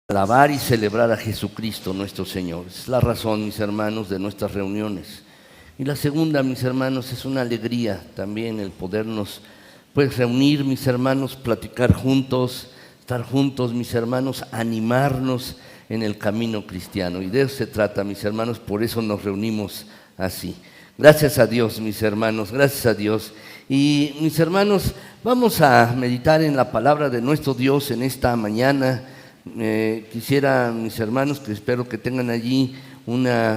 Alabar y celebrar a Jesucristo nuestro Señor. Es la razón, mis hermanos, de nuestras reuniones. Y la segunda, mis hermanos, es una alegría también el podernos reunir, mis hermanos, platicar juntos, estar juntos, mis hermanos, animarnos en el camino cristiano. Y de eso se trata, mis hermanos, por eso nos reunimos así. Gracias a Dios, mis hermanos, gracias a Dios. Y mis hermanos, vamos a meditar en la palabra de nuestro Dios en esta mañana. Quisiera, mis hermanos, que espero que tengan allí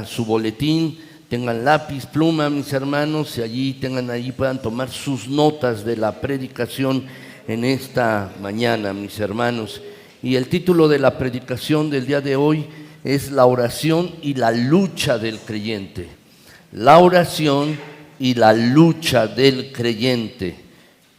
su boletín, tengan lápiz, pluma, mis hermanos, y allí puedan tomar sus notas de la predicación en esta mañana, mis hermanos. Y el título de la predicación del día de hoy es la oración y la lucha del creyente. La oración y la lucha del creyente.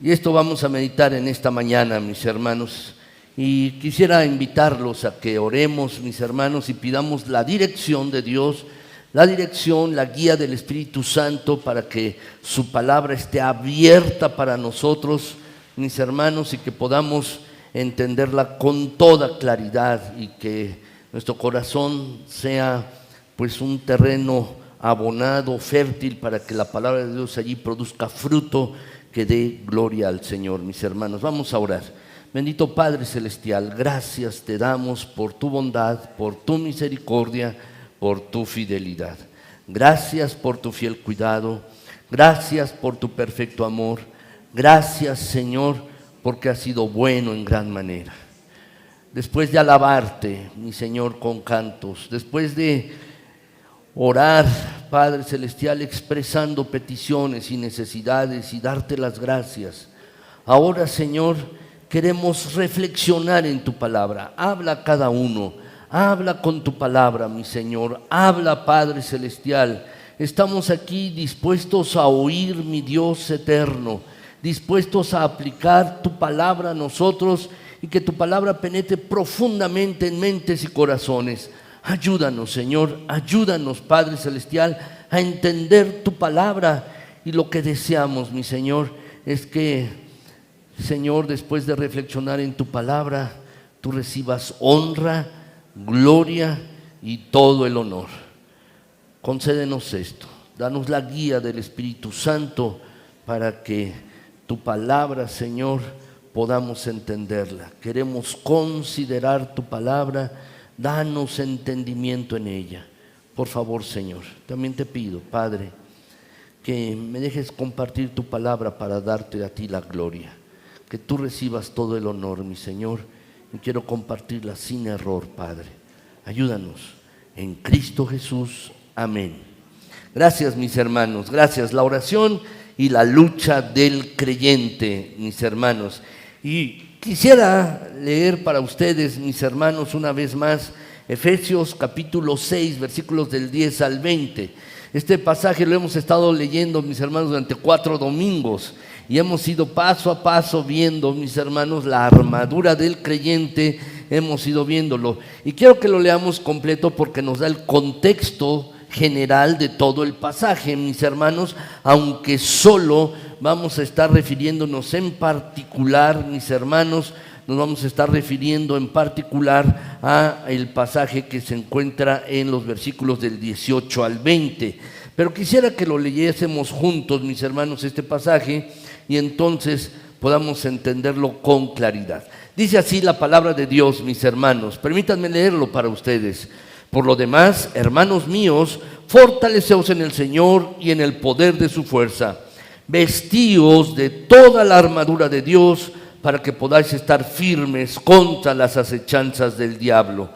Y esto vamos a meditar en esta mañana, mis hermanos. Y quisiera invitarlos a que oremos, mis hermanos, y pidamos la dirección de Dios, la dirección, la guía del Espíritu Santo para que su palabra esté abierta para nosotros, mis hermanos, y que podamos entenderla con toda claridad y que nuestro corazón sea un terreno abonado, fértil, para que la palabra de Dios allí produzca fruto que dé gloria al Señor, mis hermanos. Vamos a orar. Bendito Padre Celestial, gracias te damos por tu bondad, por tu misericordia, por tu fidelidad. Gracias por tu fiel cuidado, gracias por tu perfecto amor. Gracias, Señor, porque has sido bueno en gran manera. Después de alabarte, mi Señor, con cantos, después de orar, Padre Celestial, expresando peticiones y necesidades y darte las gracias, ahora, Señor, queremos reflexionar en tu palabra. Habla a cada uno, habla con tu palabra, mi Señor. Habla, Padre Celestial. Estamos aquí dispuestos a oír, mi Dios eterno, dispuestos a aplicar tu palabra a nosotros y que tu palabra penetre profundamente en mentes y corazones. Ayúdanos, Señor, ayúdanos, Padre Celestial, a entender tu palabra. Y lo que deseamos, mi Señor, es que, Señor, después de reflexionar en tu palabra, tú recibas honra, gloria y todo el honor. Concédenos esto, danos la guía del Espíritu Santo para que tu palabra, Señor, podamos entenderla. Queremos considerar tu palabra, danos entendimiento en ella. Por favor, Señor, también te pido, Padre, que me dejes compartir tu palabra para darte a ti la gloria. Que tú recibas todo el honor, mi Señor, y quiero compartirla sin error, Padre. Ayúdanos en Cristo Jesús. Amén. Gracias, mis hermanos, gracias. La oración y la lucha del creyente, mis hermanos. Y quisiera leer para ustedes, mis hermanos, una vez más, Efesios capítulo 6, versículos del 10 al 20. Este pasaje lo hemos estado leyendo, mis hermanos, durante 4 domingos. Y hemos ido paso a paso viendo, mis hermanos, la armadura del creyente, hemos ido viéndolo. Y quiero que lo leamos completo porque nos da el contexto general de todo el pasaje, mis hermanos, aunque solo vamos a estar refiriéndonos en particular, mis hermanos, nos vamos a estar refiriendo en particular a el pasaje que se encuentra en los versículos del 18 al 20. Pero quisiera que lo leyésemos juntos, mis hermanos, este pasaje, y entonces podamos entenderlo con claridad. Dice así la palabra de Dios, mis hermanos. Permítanme leerlo para ustedes. Por lo demás, hermanos míos, fortaleceos en el Señor y en el poder de su fuerza. Vestíos de toda la armadura de Dios para que podáis estar firmes contra las acechanzas del diablo.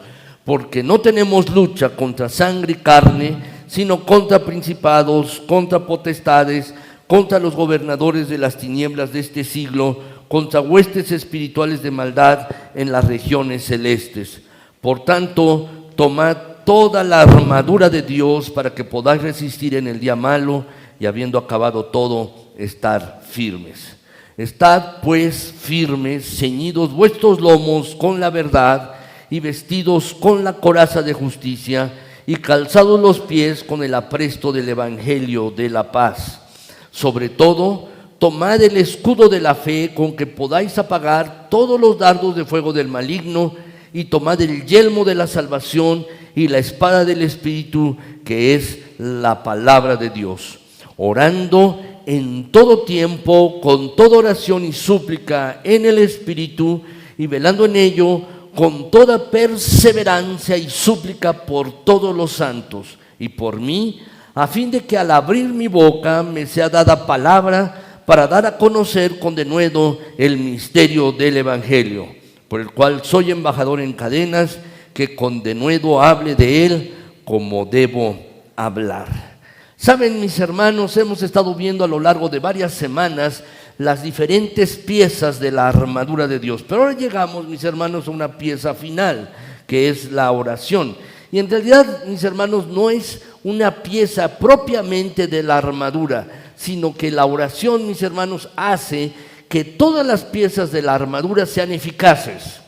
Porque no tenemos lucha contra sangre y carne, sino contra principados, contra potestades, contra los gobernadores de las tinieblas de este siglo, contra huestes espirituales de maldad en las regiones celestes. Por tanto, tomad toda la armadura de Dios para que podáis resistir en el día malo y habiendo acabado todo, estar firmes. Estad pues firmes, ceñidos vuestros lomos con la verdad y vestidos con la coraza de justicia, y calzados los pies con el apresto del evangelio de la paz. Sobre todo, tomad el escudo de la fe, con que podáis apagar todos los dardos de fuego del maligno, y tomad el yelmo de la salvación y la espada del Espíritu, que es la palabra de Dios, orando en todo tiempo, con toda oración y súplica en el Espíritu, y velando en ello con toda perseverancia y súplica por todos los santos y por mí, a fin de que al abrir mi boca me sea dada palabra para dar a conocer con denuedo el misterio del Evangelio, por el cual soy embajador en cadenas, que con denuedo hable de él como debo hablar. Saben, mis hermanos, hemos estado viendo a lo largo de varias semanas las diferentes piezas de la armadura de Dios, pero ahora llegamos, mis hermanos, a una pieza final, que es la oración. Y en realidad, mis hermanos, no es una pieza propiamente de la armadura, sino que la oración, mis hermanos, hace que todas las piezas de la armadura sean eficaces.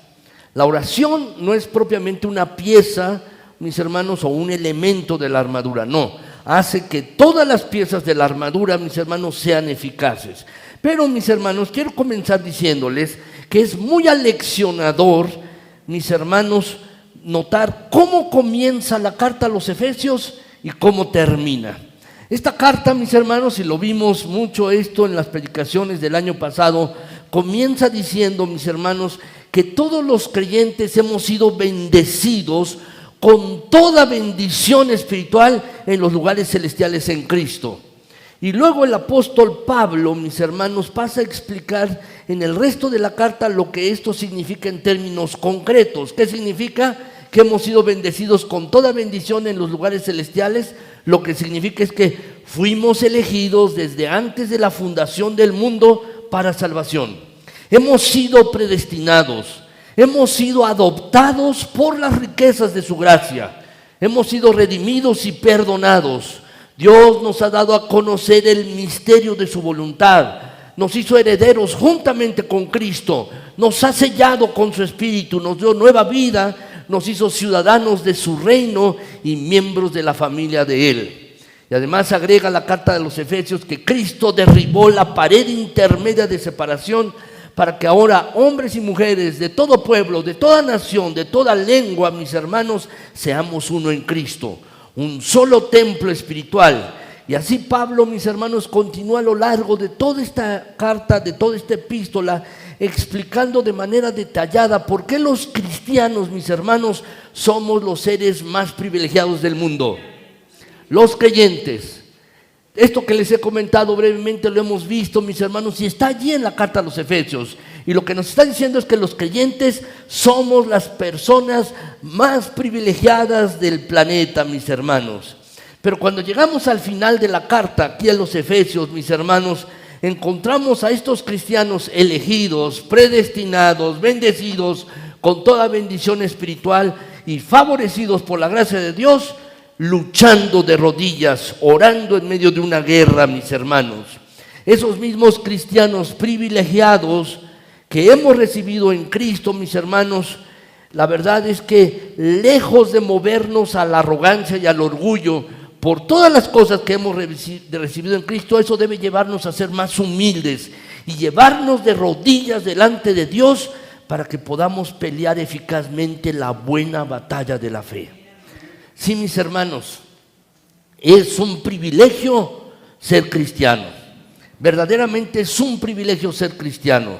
La oración no es propiamente una pieza, mis hermanos, o un elemento de la armadura, no. Hace que todas las piezas de la armadura, mis hermanos, sean eficaces. Pero, mis hermanos, quiero comenzar diciéndoles que es muy aleccionador, mis hermanos, notar cómo comienza la carta a los Efesios y cómo termina. Esta carta, mis hermanos, y lo vimos mucho esto en las predicaciones del año pasado, comienza diciendo, mis hermanos, que todos los creyentes hemos sido bendecidos con toda bendición espiritual en los lugares celestiales en Cristo. Y luego el apóstol Pablo, mis hermanos, pasa a explicar en el resto de la carta lo que esto significa en términos concretos. ¿Qué significa? Que hemos sido bendecidos con toda bendición en los lugares celestiales. Lo que significa es que fuimos elegidos desde antes de la fundación del mundo para salvación. Hemos sido predestinados. Hemos sido adoptados por las riquezas de su gracia. Hemos sido redimidos y perdonados. Dios nos ha dado a conocer el misterio de su voluntad. Nos hizo herederos juntamente con Cristo. Nos ha sellado con su Espíritu. Nos dio nueva vida. Nos hizo ciudadanos de su reino y miembros de la familia de Él. Y además agrega la carta de los Efesios que Cristo derribó la pared intermedia de separación, para que ahora hombres y mujeres de todo pueblo, de toda nación, de toda lengua, mis hermanos, seamos uno en Cristo, un solo templo espiritual. Y así Pablo, mis hermanos, continúa a lo largo de toda esta carta, de toda esta epístola, explicando de manera detallada por qué los cristianos, mis hermanos, somos los seres más privilegiados del mundo. Los creyentes. Esto que les he comentado brevemente lo hemos visto, mis hermanos, y está allí en la carta a los Efesios. Y lo que nos está diciendo es que los creyentes somos las personas más privilegiadas del planeta, mis hermanos. Pero cuando llegamos al final de la carta, aquí a los Efesios, mis hermanos, encontramos a estos cristianos elegidos, predestinados, bendecidos, con toda bendición espiritual y favorecidos por la gracia de Dios, luchando de rodillas, orando en medio de una guerra, mis hermanos. Esos mismos cristianos privilegiados que hemos recibido en Cristo, mis hermanos, la verdad es que lejos de movernos a la arrogancia y al orgullo por todas las cosas que hemos recibido en Cristo, eso debe llevarnos a ser más humildes y llevarnos de rodillas delante de Dios para que podamos pelear eficazmente la buena batalla de la fe. Sí, mis hermanos, es un privilegio ser cristiano. Verdaderamente es un privilegio ser cristiano.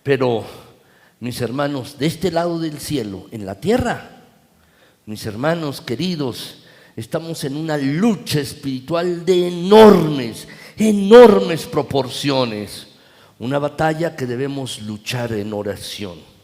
Pero, mis hermanos, de este lado del cielo, en la tierra, mis hermanos queridos, estamos en una lucha espiritual de enormes proporciones. Una batalla que debemos luchar en oración.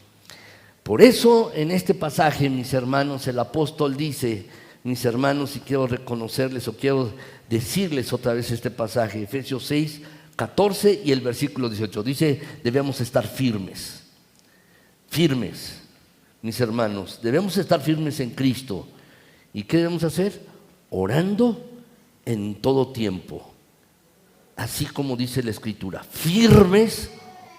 Por eso, en este pasaje, mis hermanos, el apóstol dice, mis hermanos, y quiero reconocerles o quiero decirles otra vez este pasaje, Efesios 6, 14 y el versículo 18, dice, debemos estar firmes, mis hermanos, debemos estar firmes en Cristo. ¿Y qué debemos hacer? Orando en todo tiempo, así como dice la Escritura, firmes,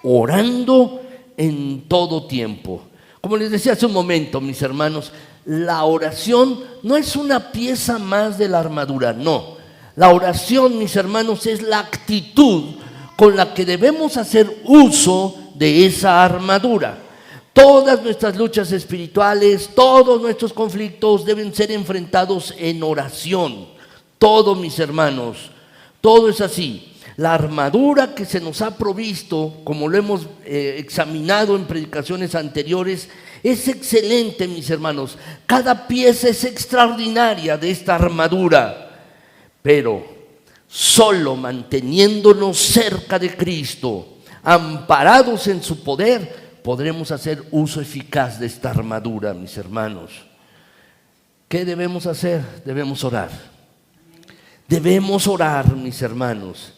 orando en todo tiempo. Como les decía hace un momento, mis hermanos, la oración no es una pieza más de la armadura, no. La oración, mis hermanos, es la actitud con la que debemos hacer uso de esa armadura. Todas nuestras luchas espirituales, todos nuestros conflictos deben ser enfrentados en oración. Todo, mis hermanos, todo es así. La armadura que se nos ha provisto, como lo hemos examinado en predicaciones anteriores, es excelente, mis hermanos. Cada pieza es extraordinaria de esta armadura, pero solo manteniéndonos cerca de Cristo, amparados en su poder, podremos hacer uso eficaz de esta armadura, mis hermanos. ¿Qué debemos hacer? Debemos orar. Debemos orar, mis hermanos.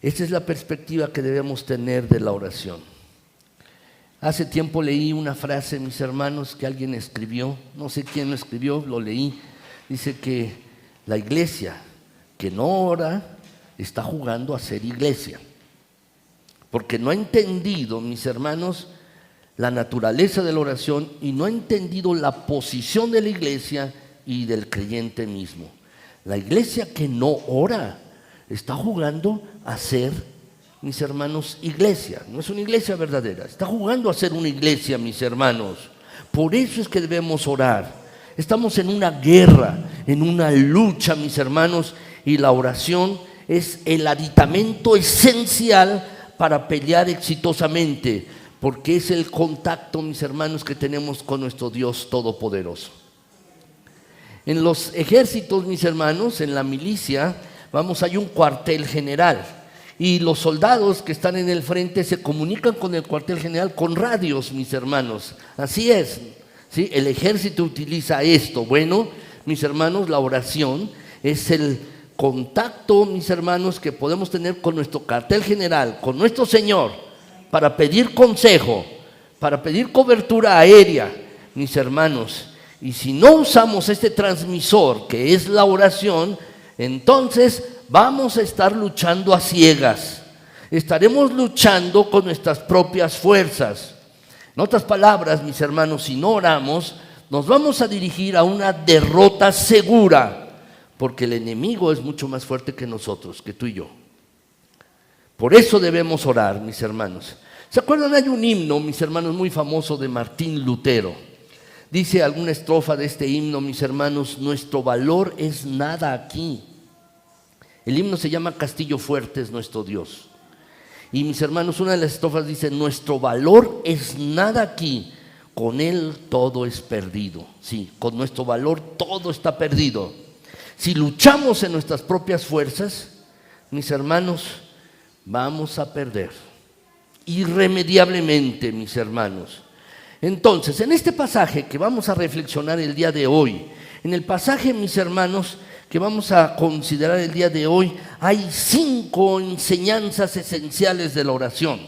Esta es la perspectiva que debemos tener de la oración. Hace tiempo leí una frase, mis hermanos, que alguien escribió, no sé quién lo escribió, lo leí. Dice que la iglesia que no ora está jugando a ser iglesia, porque no ha entendido, mis hermanos, la naturaleza de la oración y no ha entendido la posición de la iglesia y del creyente mismo. La iglesia que no ora está jugando a ser, mis hermanos, iglesia. No es una iglesia verdadera, está jugando a ser una iglesia, mis hermanos. Por eso es que debemos orar. Estamos en una guerra, en una lucha, mis hermanos, y la oración es el aditamento esencial para pelear exitosamente, porque es el contacto, mis hermanos, que tenemos con nuestro Dios Todopoderoso. En los ejércitos, mis hermanos, en la milicia, hay un cuartel general y los soldados que están en el frente se comunican con el cuartel general con radios, mis hermanos. Así es, ¿sí? El ejército utiliza esto. Bueno, mis hermanos, la oración es el contacto, mis hermanos, que podemos tener con nuestro cuartel general, con nuestro Señor, para pedir consejo, para pedir cobertura aérea, mis hermanos. Y si no usamos este transmisor que es la oración, entonces vamos a estar luchando a ciegas. Estaremos luchando con nuestras propias fuerzas. En otras palabras, mis hermanos, si no oramos, nos vamos a dirigir a una derrota segura, porque el enemigo es mucho más fuerte que nosotros, que tú y yo. Por eso debemos orar, mis hermanos. ¿Se acuerdan? Hay un himno, mis hermanos, muy famoso de Martín Lutero. Dice alguna estrofa de este himno, mis hermanos: nuestro valor es nada aquí. El himno se llama Castillo Fuerte es nuestro Dios. Y mis hermanos, una de las estrofas dice: nuestro valor es nada aquí, con él todo es perdido. Sí, con nuestro valor todo está perdido. Si luchamos en nuestras propias fuerzas, mis hermanos, vamos a perder irremediablemente, mis hermanos. Entonces, en este pasaje que vamos a reflexionar el día de hoy, en el pasaje, mis hermanos, que vamos a considerar el día de hoy, hay 5 enseñanzas esenciales de la oración.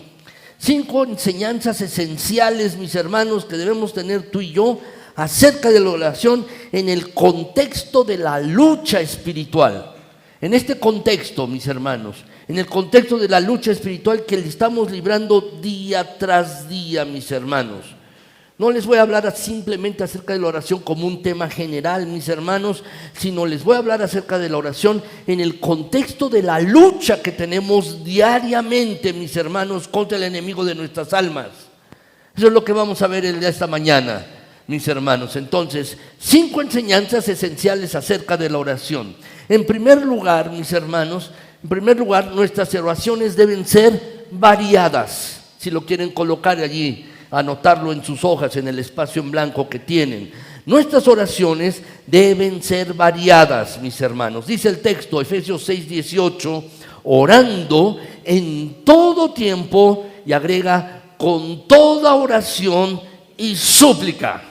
5 enseñanzas esenciales, mis hermanos, que debemos tener tú y yo acerca de la oración en el contexto de la lucha espiritual. En este contexto, mis hermanos, en el contexto de la lucha espiritual que estamos librando día tras día, mis hermanos. No les voy a hablar simplemente acerca de la oración como un tema general, mis hermanos, sino les voy a hablar acerca de la oración en el contexto de la lucha que tenemos diariamente, mis hermanos, contra el enemigo de nuestras almas. Eso es lo que vamos a ver el día de esta mañana, mis hermanos. Entonces, 5 enseñanzas esenciales acerca de la oración. En primer lugar, mis hermanos, nuestras oraciones deben ser variadas. Si lo quieren colocar allí, anotarlo en sus hojas, en el espacio en blanco que tienen. Nuestras oraciones deben ser variadas, mis hermanos. Dice el texto, Efesios 6:18, orando en todo tiempo, y agrega, con toda oración y súplica.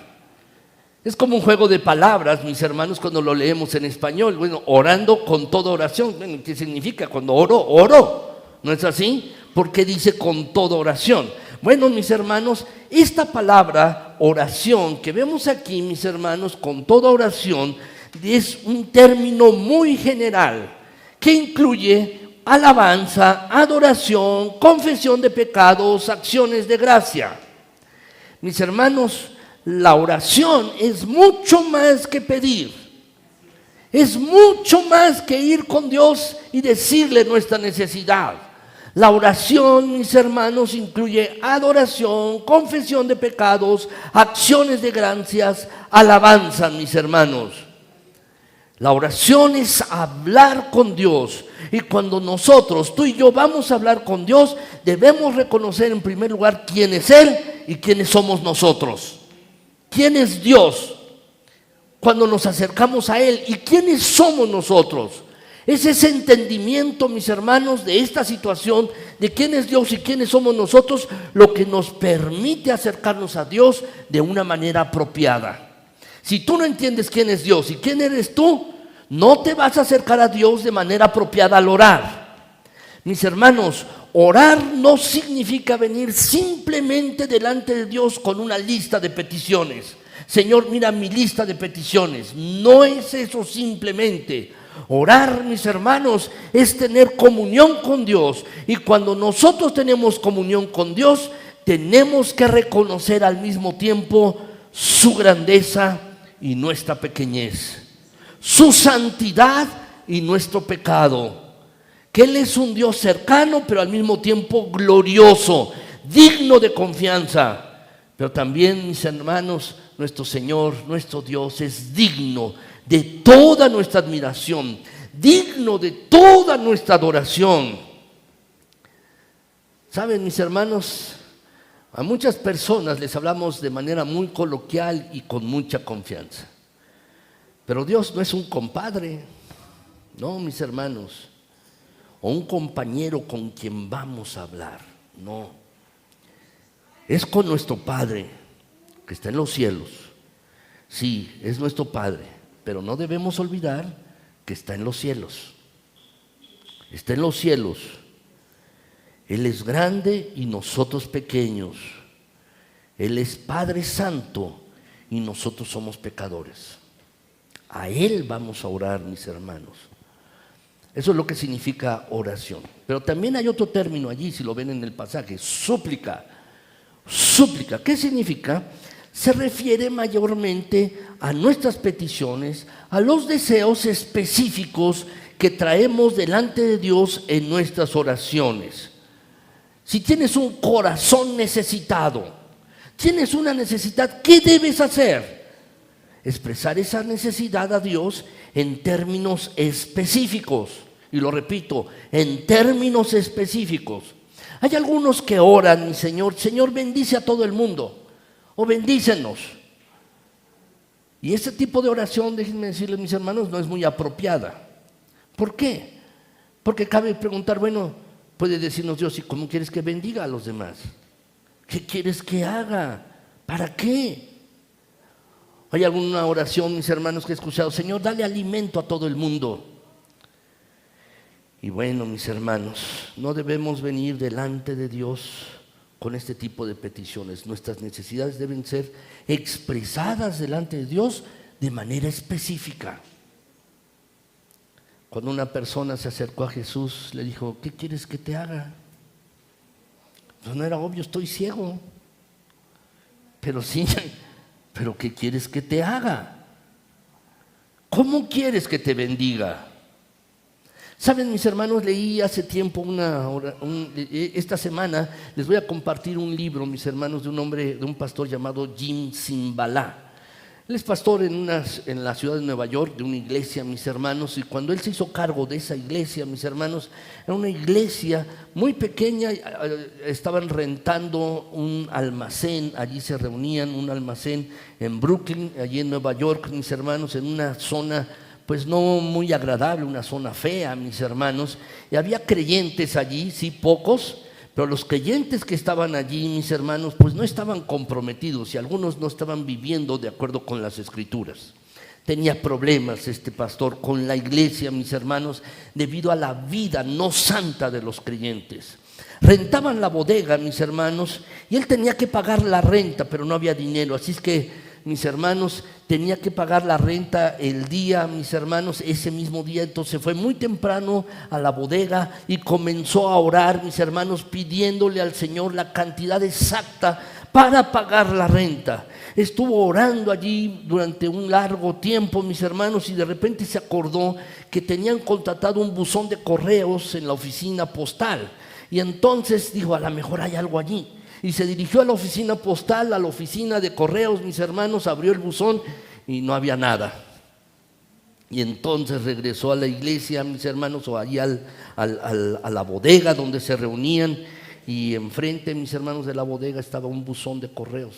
Es como un juego de palabras, mis hermanos, cuando lo leemos en español. Bueno, orando con toda oración. Bueno, ¿qué significa? Cuando oro, ¿no es así? ¿Por qué dice con toda oración? Bueno, mis hermanos, esta palabra oración que vemos aquí, mis hermanos, con toda oración, es un término muy general que incluye alabanza, adoración, confesión de pecados, acciones de gracia. Mis hermanos, la oración es mucho más que pedir. Es mucho más que ir con Dios y decirle nuestra necesidad. La oración, mis hermanos, incluye adoración, confesión de pecados, acciones de gracias, alabanza, mis hermanos. La oración es hablar con Dios. Y cuando nosotros, tú y yo, vamos a hablar con Dios, debemos reconocer en primer lugar quién es Él y quiénes somos nosotros. ¿Quién es Dios cuando nos acercamos a Él? ¿Y quiénes somos nosotros? Es ese entendimiento, mis hermanos, de esta situación, de quién es Dios y quiénes somos nosotros, lo que nos permite acercarnos a Dios de una manera apropiada. Si tú no entiendes quién es Dios y quién eres tú, no te vas a acercar a Dios de manera apropiada al orar. Mis hermanos, orar no significa venir simplemente delante de Dios con una lista de peticiones. Señor, mira mi lista de peticiones. No es eso simplemente. Orar, mis hermanos, es tener comunión con Dios. Y cuando nosotros tenemos comunión con Dios, tenemos que reconocer al mismo tiempo su grandeza y nuestra pequeñez, su santidad y nuestro pecado, que Él es un Dios cercano pero al mismo tiempo glorioso, digno de confianza. Pero también, mis hermanos, nuestro Señor, nuestro Dios es digno de toda nuestra admiración, digno de toda nuestra adoración. ¿Saben, mis hermanos? A muchas personas les hablamos de manera muy coloquial y con mucha confianza. Pero Dios no es un compadre, no, mis hermanos, o un compañero con quien vamos a hablar, no. Es con nuestro Padre que está en los cielos. Sí, es nuestro Padre, pero no debemos olvidar que está en los cielos. Está en los cielos. Él es grande y nosotros pequeños. Él es Padre Santo y nosotros somos pecadores. A Él vamos a orar, mis hermanos. Eso es lo que significa oración. Pero también hay otro término allí, si lo ven en el pasaje, súplica. Súplica, ¿qué significa? Se refiere mayormente a nuestras peticiones, a los deseos específicos que traemos delante de Dios en nuestras oraciones. Si tienes un corazón necesitado, tienes una necesidad, ¿qué debes hacer? Expresar esa necesidad a Dios en términos específicos. Y lo repito, en términos específicos. Hay algunos que oran, Señor, bendice a todo el mundo, o bendícenos. Y ese tipo de oración, déjenme decirles, mis hermanos, no es muy apropiada. ¿Por qué? Porque cabe preguntar, bueno, puede decirnos Dios, ¿y cómo quieres que bendiga a los demás? ¿Qué quieres que haga? ¿Para qué? Hay alguna oración, mis hermanos, que he escuchado, Señor, dale alimento a todo el mundo. Y bueno, mis hermanos, no debemos venir delante de Dios con este tipo de peticiones. Nuestras necesidades deben ser expresadas delante de Dios de manera específica. Cuando una persona se acercó a Jesús, le dijo, ¿qué quieres que te haga? Pues no era obvio, estoy ciego. Pero sí, pero ¿qué quieres que te haga? ¿Cómo quieres que te bendiga? Saben, mis hermanos, leí hace tiempo esta semana les voy a compartir un libro, mis hermanos, de un pastor llamado Jim Cymbala. Él es pastor en la ciudad de Nueva York, de una iglesia, mis hermanos, y cuando él se hizo cargo de esa iglesia, mis hermanos, era una iglesia muy pequeña, estaban rentando un almacén, allí se reunían, un almacén en Brooklyn, allí en Nueva York, mis hermanos, en una zona pues no muy agradable, una zona fea, mis hermanos, y había creyentes allí, sí, pocos, pero los creyentes que estaban allí, mis hermanos, pues no estaban comprometidos y algunos no estaban viviendo de acuerdo con las Escrituras. Tenía problemas este pastor con la iglesia, mis hermanos, debido a la vida no santa de los creyentes. Rentaban la bodega, mis hermanos, y él tenía que pagar la renta, pero no había dinero, así es que mis hermanos, tenía que pagar la renta el día, mis hermanos, ese mismo día. Entonces fue muy temprano a la bodega y comenzó a orar, mis hermanos, pidiéndole al Señor la cantidad exacta para pagar la renta. Estuvo orando allí durante un largo tiempo, mis hermanos, y de repente se acordó que tenían contratado un buzón de correos en la oficina postal. Y entonces dijo, a lo mejor hay algo allí. Y se dirigió a la oficina postal, a la oficina de correos, mis hermanos, abrió el buzón y no había nada. Y entonces regresó a la iglesia, mis hermanos, o allí a la bodega donde se reunían. Y enfrente, mis hermanos, de la bodega estaba un buzón de correos.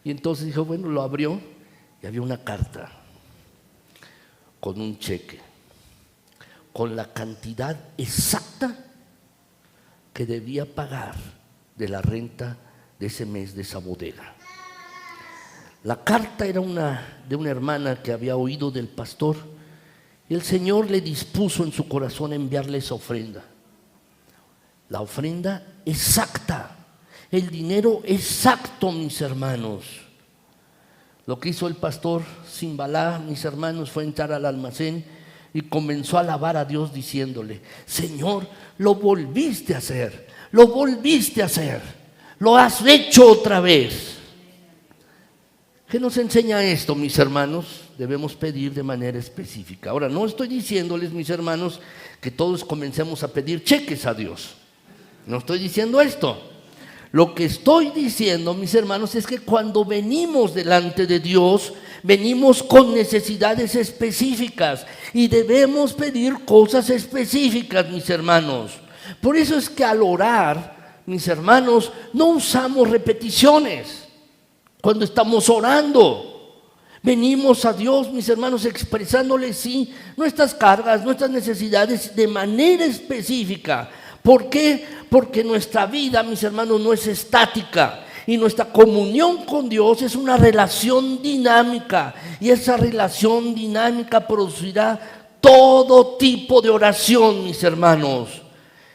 Y entonces dijo, bueno, lo abrió y había una carta con un cheque, con la cantidad exacta que debía pagar de la renta de ese mes de esa bodega. La carta era de una hermana que había oído del pastor, y el Señor le dispuso en su corazón enviarle esa ofrenda. La ofrenda exacta, el dinero exacto, mis hermanos. Lo que hizo el pastor Simbalá, mis hermanos, fue entrar al almacén y comenzó a alabar a Dios diciéndole, Señor, lo volviste a hacer, lo volviste a hacer, lo has hecho otra vez. ¿Qué nos enseña esto, mis hermanos? Debemos pedir de manera específica. Ahora, no estoy diciéndoles, mis hermanos, que todos comencemos a pedir cheques a Dios. No estoy diciendo esto. Lo que estoy diciendo, mis hermanos, es que cuando venimos delante de Dios, venimos con necesidades específicas y debemos pedir cosas específicas, mis hermanos. Por eso es que al orar, mis hermanos, no usamos repeticiones. Cuando estamos orando, venimos a Dios, mis hermanos, expresándole sí nuestras cargas, nuestras necesidades de manera específica. ¿Por qué? Porque nuestra vida, mis hermanos, no es estática y nuestra comunión con Dios es una relación dinámica, y esa relación dinámica producirá todo tipo de oración, mis hermanos.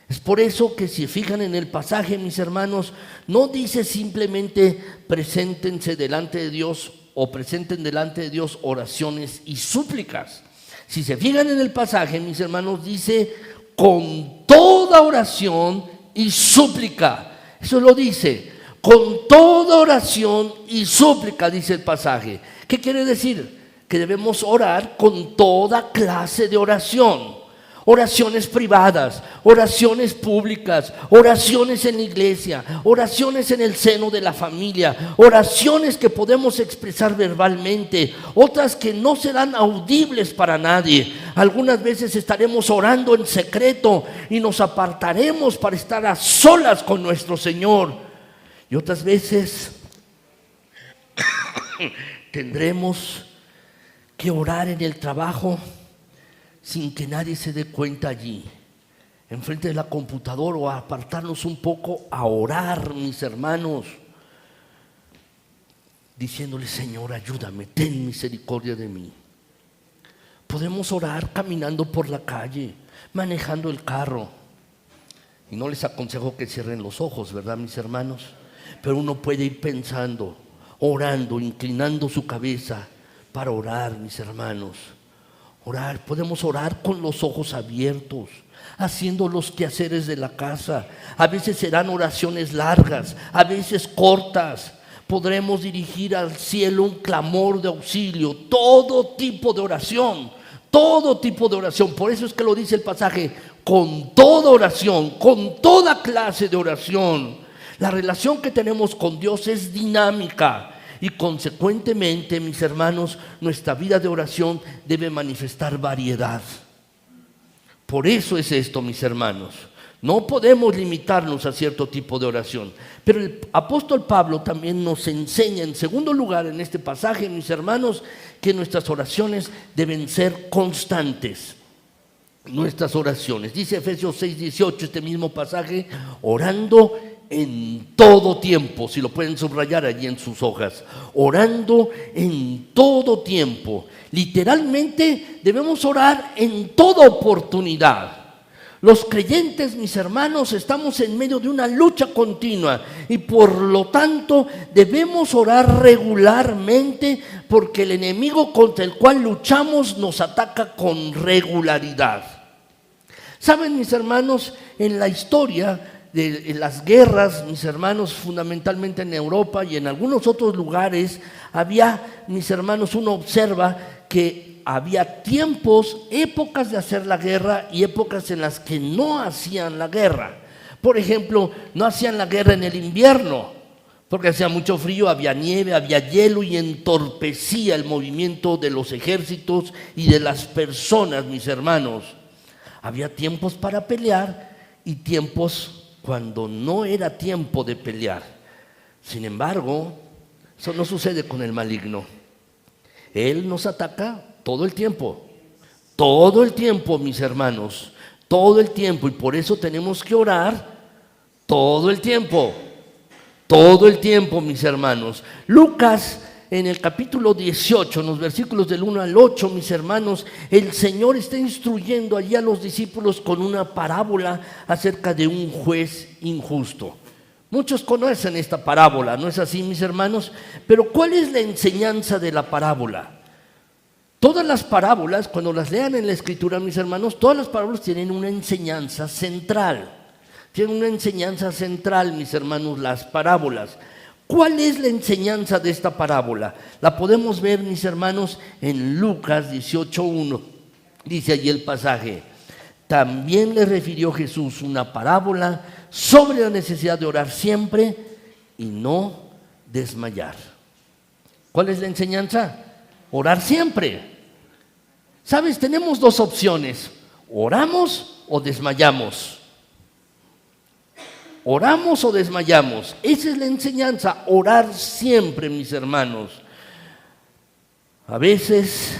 Es por eso que si fijan en el pasaje, mis hermanos, no dice simplemente preséntense delante de Dios o presenten delante de Dios oraciones y súplicas. Si se fijan en el pasaje, mis hermanos, dice con toda oración y súplica. Eso lo dice, con toda oración y súplica, dice el pasaje. ¿Qué quiere decir? Que debemos orar con toda clase de oración. Oraciones privadas, oraciones públicas, oraciones en la iglesia, oraciones en el seno de la familia, oraciones que podemos expresar verbalmente, otras que no serán audibles para nadie. Algunas veces estaremos orando en secreto y nos apartaremos para estar a solas con nuestro Señor. Y otras veces tendremos que orar en el trabajo sin que nadie se dé cuenta allí, enfrente de la computadora, o apartarnos un poco a orar, mis hermanos, diciéndole, Señor, ayúdame, ten misericordia de mí. Podemos orar caminando por la calle, manejando el carro. Y no les aconsejo que cierren los ojos, ¿verdad, mis hermanos? Pero uno puede ir pensando, orando, inclinando su cabeza para orar, mis hermanos. Orar, podemos orar con los ojos abiertos, haciendo los quehaceres de la casa. A veces serán oraciones largas, a veces cortas. Podremos dirigir al cielo un clamor de auxilio, todo tipo de oración, todo tipo de oración. Por eso es que lo dice el pasaje, con toda oración, con toda clase de oración. La relación que tenemos con Dios es dinámica. Y consecuentemente, mis hermanos, nuestra vida de oración debe manifestar variedad. Por eso es esto, mis hermanos. No podemos limitarnos a cierto tipo de oración. Pero el apóstol Pablo también nos enseña, en segundo lugar, en este pasaje, mis hermanos, que nuestras oraciones deben ser constantes. Nuestras oraciones. Dice Efesios 6:18, este mismo pasaje, orando en todo tiempo, si lo pueden subrayar allí en sus hojas, orando en todo tiempo. Literalmente debemos orar en toda oportunidad. Los creyentes, mis hermanos, estamos en medio de una lucha continua y por lo tanto debemos orar regularmente porque el enemigo contra el cual luchamos nos ataca con regularidad. Saben, mis hermanos, en la historia de las guerras, mis hermanos, fundamentalmente en Europa y en algunos otros lugares, había, mis hermanos, uno observa que había tiempos, épocas de hacer la guerra y épocas en las que no hacían la guerra. Por ejemplo, no hacían la guerra en el invierno, porque hacía mucho frío, había nieve, había hielo y entorpecía el movimiento de los ejércitos y de las personas, mis hermanos. Había tiempos para pelear y tiempos cuando no era tiempo de pelear. Sin embargo, eso no sucede con el maligno. Él nos ataca todo el tiempo, mis hermanos, todo el tiempo, y por eso tenemos que orar todo el tiempo, mis hermanos. Lucas, en el capítulo 18, en los versículos del 1 al 8, mis hermanos, el Señor está instruyendo allí a los discípulos con una parábola acerca de un juez injusto. Muchos conocen esta parábola, ¿no es así, mis hermanos? Pero ¿cuál es la enseñanza de la parábola? Todas las parábolas, cuando las lean en la Escritura, mis hermanos, todas las parábolas tienen una enseñanza central. Tienen una enseñanza central, mis hermanos, las parábolas. ¿Cuál es la enseñanza de esta parábola? La podemos ver, mis hermanos, en Lucas 18:1. Dice allí el pasaje: también le refirió Jesús una parábola sobre la necesidad de orar siempre y no desmayar. ¿Cuál es la enseñanza? Orar siempre. ¿Sabes? Tenemos dos opciones: oramos o desmayamos. Oramos o desmayamos. Esa es la enseñanza, orar siempre, mis hermanos. A veces,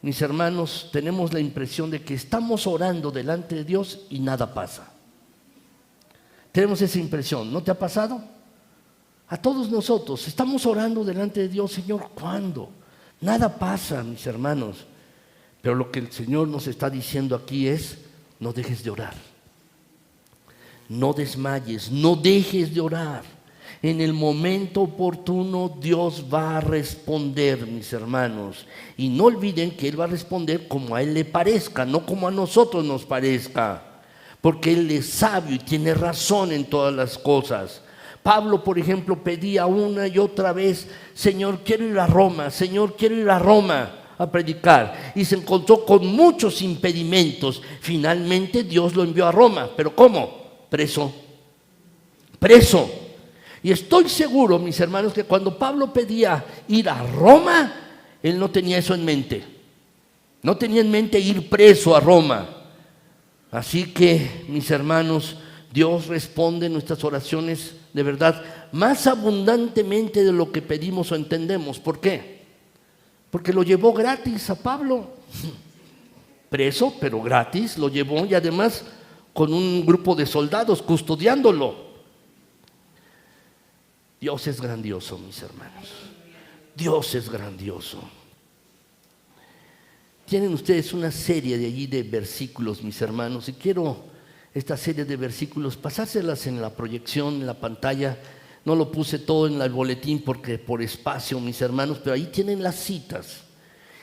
mis hermanos, tenemos la impresión de que estamos orando delante de Dios y nada pasa. Tenemos esa impresión, ¿no te ha pasado? A todos nosotros, estamos orando delante de Dios, Señor, ¿cuándo? Nada pasa, mis hermanos. Pero lo que el Señor nos está diciendo aquí es: no dejes de orar. No desmayes, no dejes de orar. En el momento oportuno Dios va a responder, mis hermanos. Y no olviden que Él va a responder como a Él le parezca, no como a nosotros nos parezca. Porque Él es sabio y tiene razón en todas las cosas. Pablo, por ejemplo, pedía una y otra vez: Señor, quiero ir a Roma, Señor, quiero ir a Roma a predicar. Y se encontró con muchos impedimentos. Finalmente Dios lo envió a Roma. ¿Pero cómo? Preso. Y estoy seguro, mis hermanos, que cuando Pablo pedía ir a Roma, él no tenía eso en mente. No tenía en mente ir preso a Roma. Así que, mis hermanos, Dios responde nuestras oraciones de verdad más abundantemente de lo que pedimos o entendemos. ¿Por qué? Porque lo llevó gratis a Pablo. Preso, pero gratis, lo llevó, y además con un grupo de soldados custodiándolo. Dios es grandioso, mis hermanos. Dios es grandioso. Tienen ustedes una serie de allí de versículos, mis hermanos, y quiero esta serie de versículos pasárselas en la proyección, en la pantalla. No lo puse todo en el boletín porque por espacio, mis hermanos, pero ahí tienen las citas.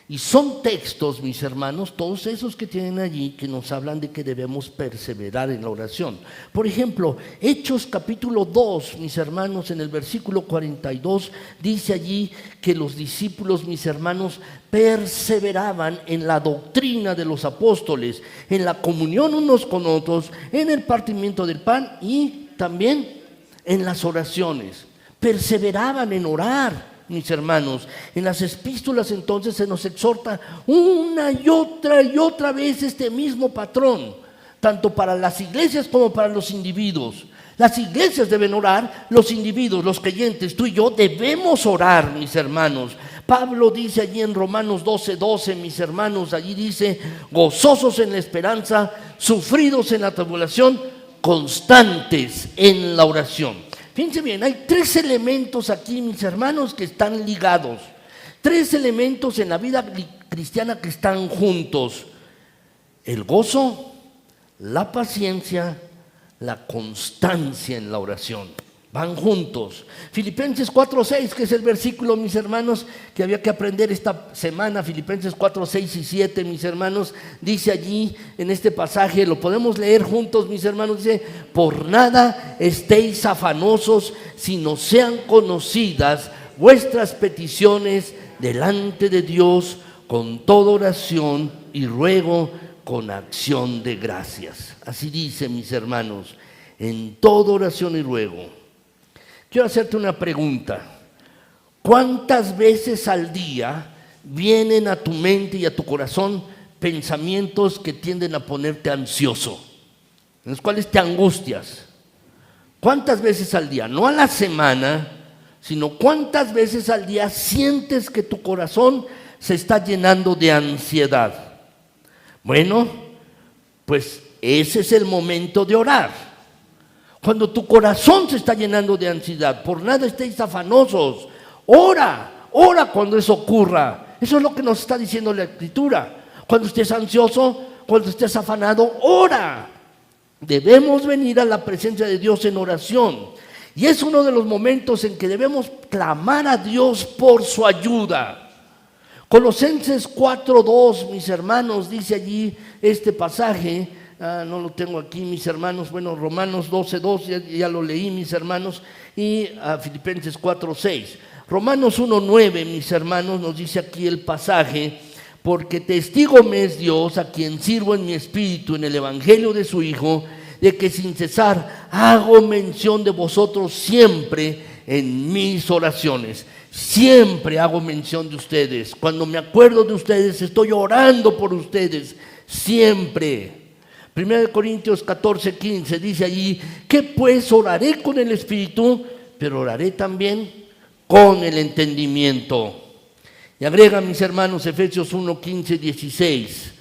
Y son textos, mis hermanos, todos esos que tienen allí, que nos hablan de que debemos perseverar en la oración. Por ejemplo, Hechos capítulo 2, mis hermanos, en el versículo 42, dice allí que los discípulos, mis hermanos, perseveraban en la doctrina de los apóstoles, en la comunión unos con otros, en el partimiento del pan y también en las oraciones. Perseveraban en orar, mis hermanos. En las epístolas entonces se nos exhorta una y otra vez este mismo patrón, tanto para las iglesias como para los individuos. Las iglesias deben orar, los individuos, los creyentes, tú y yo debemos orar, mis hermanos. Pablo dice allí en Romanos 12:12, mis hermanos, allí dice: gozosos en la esperanza, sufridos en la tribulación, constantes en la oración. Fíjense bien, hay tres elementos aquí, mis hermanos, que están ligados. Tres elementos en la vida cristiana que están juntos: el gozo, la paciencia, la constancia en la oración. Van juntos. Filipenses 4:6, que es el versículo, mis hermanos, que había que aprender esta semana. Filipenses 4:6 y 7, mis hermanos, dice allí en este pasaje, lo podemos leer juntos, mis hermanos, dice: por nada estéis afanosos, sino sean conocidas vuestras peticiones delante de Dios con toda oración y ruego con acción de gracias. Así dice, mis hermanos, en toda oración y ruego. Quiero hacerte una pregunta. ¿Cuántas veces al día vienen a tu mente y a tu corazón pensamientos que tienden a ponerte ansioso, en los cuales te angustias? ¿Cuántas veces al día? No a la semana, sino cuántas veces al día sientes que tu corazón se está llenando de ansiedad. Bueno, pues ese es el momento de orar. Cuando tu corazón se está llenando de ansiedad, por nada estéis afanosos. Ora cuando eso ocurra. Eso es lo que nos está diciendo la Escritura. Cuando estés ansioso, cuando estés afanado, ora. Debemos venir a la presencia de Dios en oración. Y es uno de los momentos en que debemos clamar a Dios por su ayuda. Colosenses 4:2, mis hermanos, dice allí este pasaje. No lo tengo aquí, mis hermanos. Bueno, Romanos 12:2, ya lo leí, mis hermanos. Y Filipenses 4:6. Romanos 1:9, mis hermanos, nos dice aquí el pasaje: porque testigo me es Dios, a quien sirvo en mi espíritu en el evangelio de su Hijo, de que sin cesar hago mención de vosotros siempre en mis oraciones. Siempre hago mención de ustedes. Cuando me acuerdo de ustedes, estoy orando por ustedes. Siempre. 1 Corintios 14:15 dice allí: que pues oraré con el espíritu, pero oraré también con el entendimiento. Y agrega, mis hermanos, Efesios 1:15-16: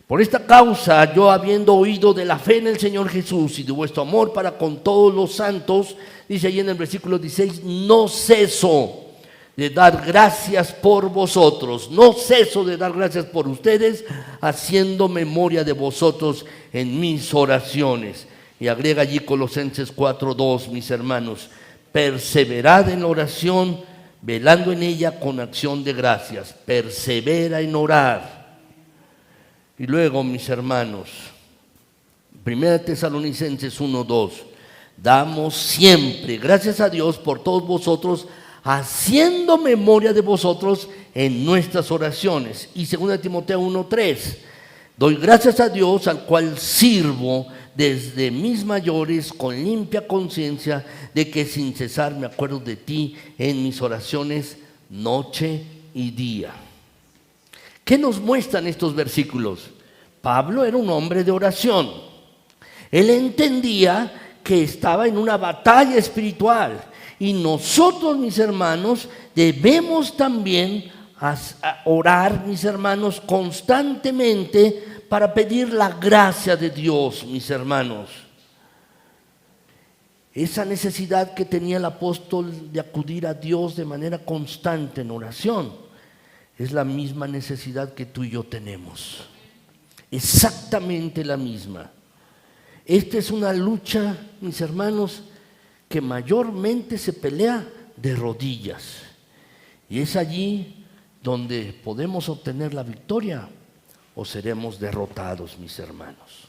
por esta causa, yo habiendo oído de la fe en el Señor Jesús y de vuestro amor para con todos los santos, dice allí en el versículo 16, no ceso de dar gracias por vosotros, no ceso de dar gracias por ustedes, haciendo memoria de vosotros en mis oraciones. Y agrega allí Colosenses 4:2, mis hermanos: perseverad en la oración, velando en ella con acción de gracias. Persevera en orar. Y luego, mis hermanos, 1 Tesalonicenses 1:2, damos siempre gracias a Dios por todos vosotros, haciendo memoria de vosotros en nuestras oraciones. Y 2 Timoteo 1:3, doy gracias a Dios, al cual sirvo desde mis mayores con limpia conciencia, de que sin cesar me acuerdo de ti en mis oraciones noche y día. ¿Qué nos muestran estos versículos? Pablo era un hombre de oración. Él entendía que estaba en una batalla espiritual. Y nosotros, mis hermanos, debemos también orar, mis hermanos, constantemente para pedir la gracia de Dios, mis hermanos. Esa necesidad que tenía el apóstol de acudir a Dios de manera constante en oración es la misma necesidad que tú y yo tenemos. Exactamente la misma. Esta es una lucha, mis hermanos, que mayormente se pelea de rodillas. Y es allí donde podemos obtener la victoria o seremos derrotados, mis hermanos.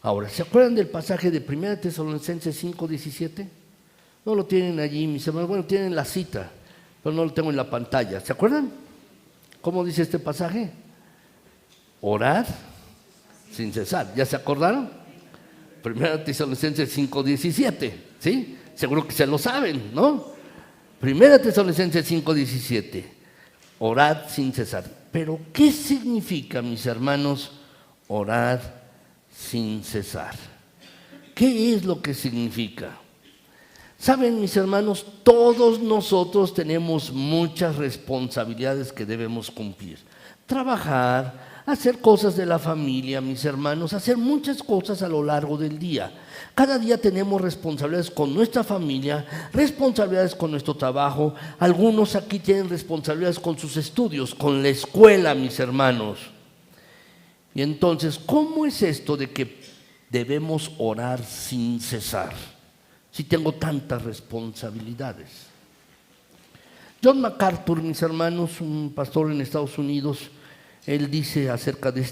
Ahora, ¿se acuerdan del pasaje de 1 Tesalonicenses 5:17? No lo tienen allí, mis hermanos. Bueno, tienen la cita, pero no lo tengo en la pantalla. ¿Se acuerdan? ¿Cómo dice este pasaje? Orad sin cesar. ¿Ya se acordaron? 1 Tesalonicenses 5:17, ¿sí? Seguro que se lo saben, ¿no? 1 Tesalonicenses 5:17, orad sin cesar. Pero ¿qué significa, mis hermanos, orad sin cesar? ¿Qué es lo que significa? Saben, mis hermanos, todos nosotros tenemos muchas responsabilidades que debemos cumplir. Trabajar, hacer cosas de la familia, mis hermanos, hacer muchas cosas a lo largo del día. Cada día tenemos responsabilidades con nuestra familia, responsabilidades con nuestro trabajo. Algunos aquí tienen responsabilidades con sus estudios, con la escuela, mis hermanos. Y entonces, ¿cómo es esto de que debemos orar sin cesar si tengo tantas responsabilidades? John MacArthur, mis hermanos, un pastor en Estados Unidos, él dice acerca de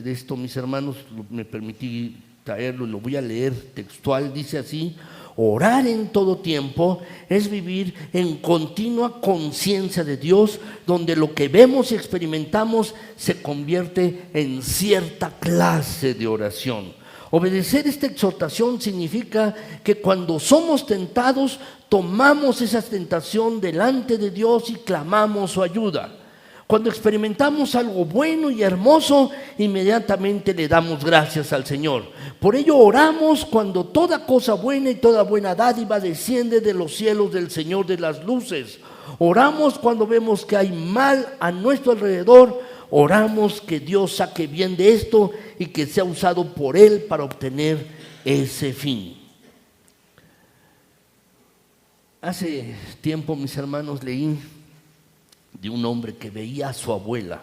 esto, mis hermanos, me permití traerlo y lo voy a leer textual, dice así: orar en todo tiempo es vivir en continua conciencia de Dios, donde lo que vemos y experimentamos se convierte en cierta clase de oración. Obedecer esta exhortación significa que cuando somos tentados, tomamos esa tentación delante de Dios y clamamos su ayuda. Cuando experimentamos algo bueno y hermoso, inmediatamente le damos gracias al Señor. Por ello oramos cuando toda cosa buena y toda buena dádiva desciende de los cielos del Señor de las luces. Oramos cuando vemos que hay mal a nuestro alrededor. Oramos que Dios saque bien de esto y que sea usado por Él para obtener ese fin. Hace tiempo, mis hermanos, leí de un hombre que veía a su abuela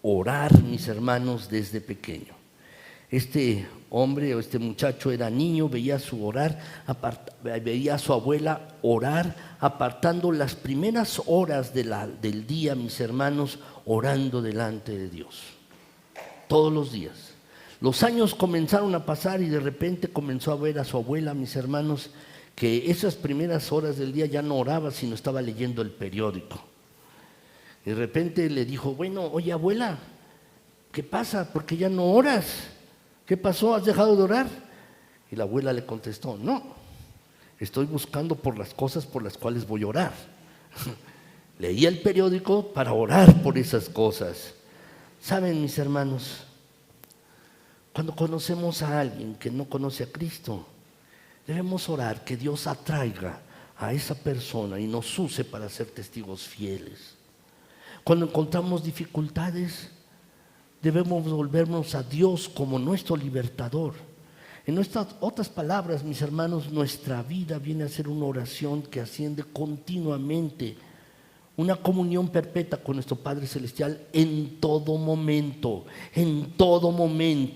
orar, mis hermanos, desde pequeño. Este hombre o este muchacho era niño, veía a su abuela orar, apartando las primeras horas del día, mis hermanos, orando delante de Dios. Todos los días. Los años comenzaron a pasar y de repente comenzó a ver a su abuela, mis hermanos, que esas primeras horas del día ya no oraba, sino estaba leyendo el periódico. De repente le dijo: bueno, oye abuela, ¿qué pasa? ¿Por qué ya no oras? ¿Qué pasó? ¿Has dejado de orar? Y la abuela le contestó: no, estoy buscando por las cosas por las cuales voy a orar. Leía el periódico para orar por esas cosas. Saben, mis hermanos, cuando conocemos a alguien que no conoce a Cristo, debemos orar que Dios atraiga a esa persona y nos use para ser testigos fieles. Cuando encontramos dificultades, debemos volvernos a Dios como nuestro libertador. En otras palabras, mis hermanos, nuestra vida viene a ser una oración que asciende continuamente, una comunión perpetua con nuestro Padre Celestial en todo momento,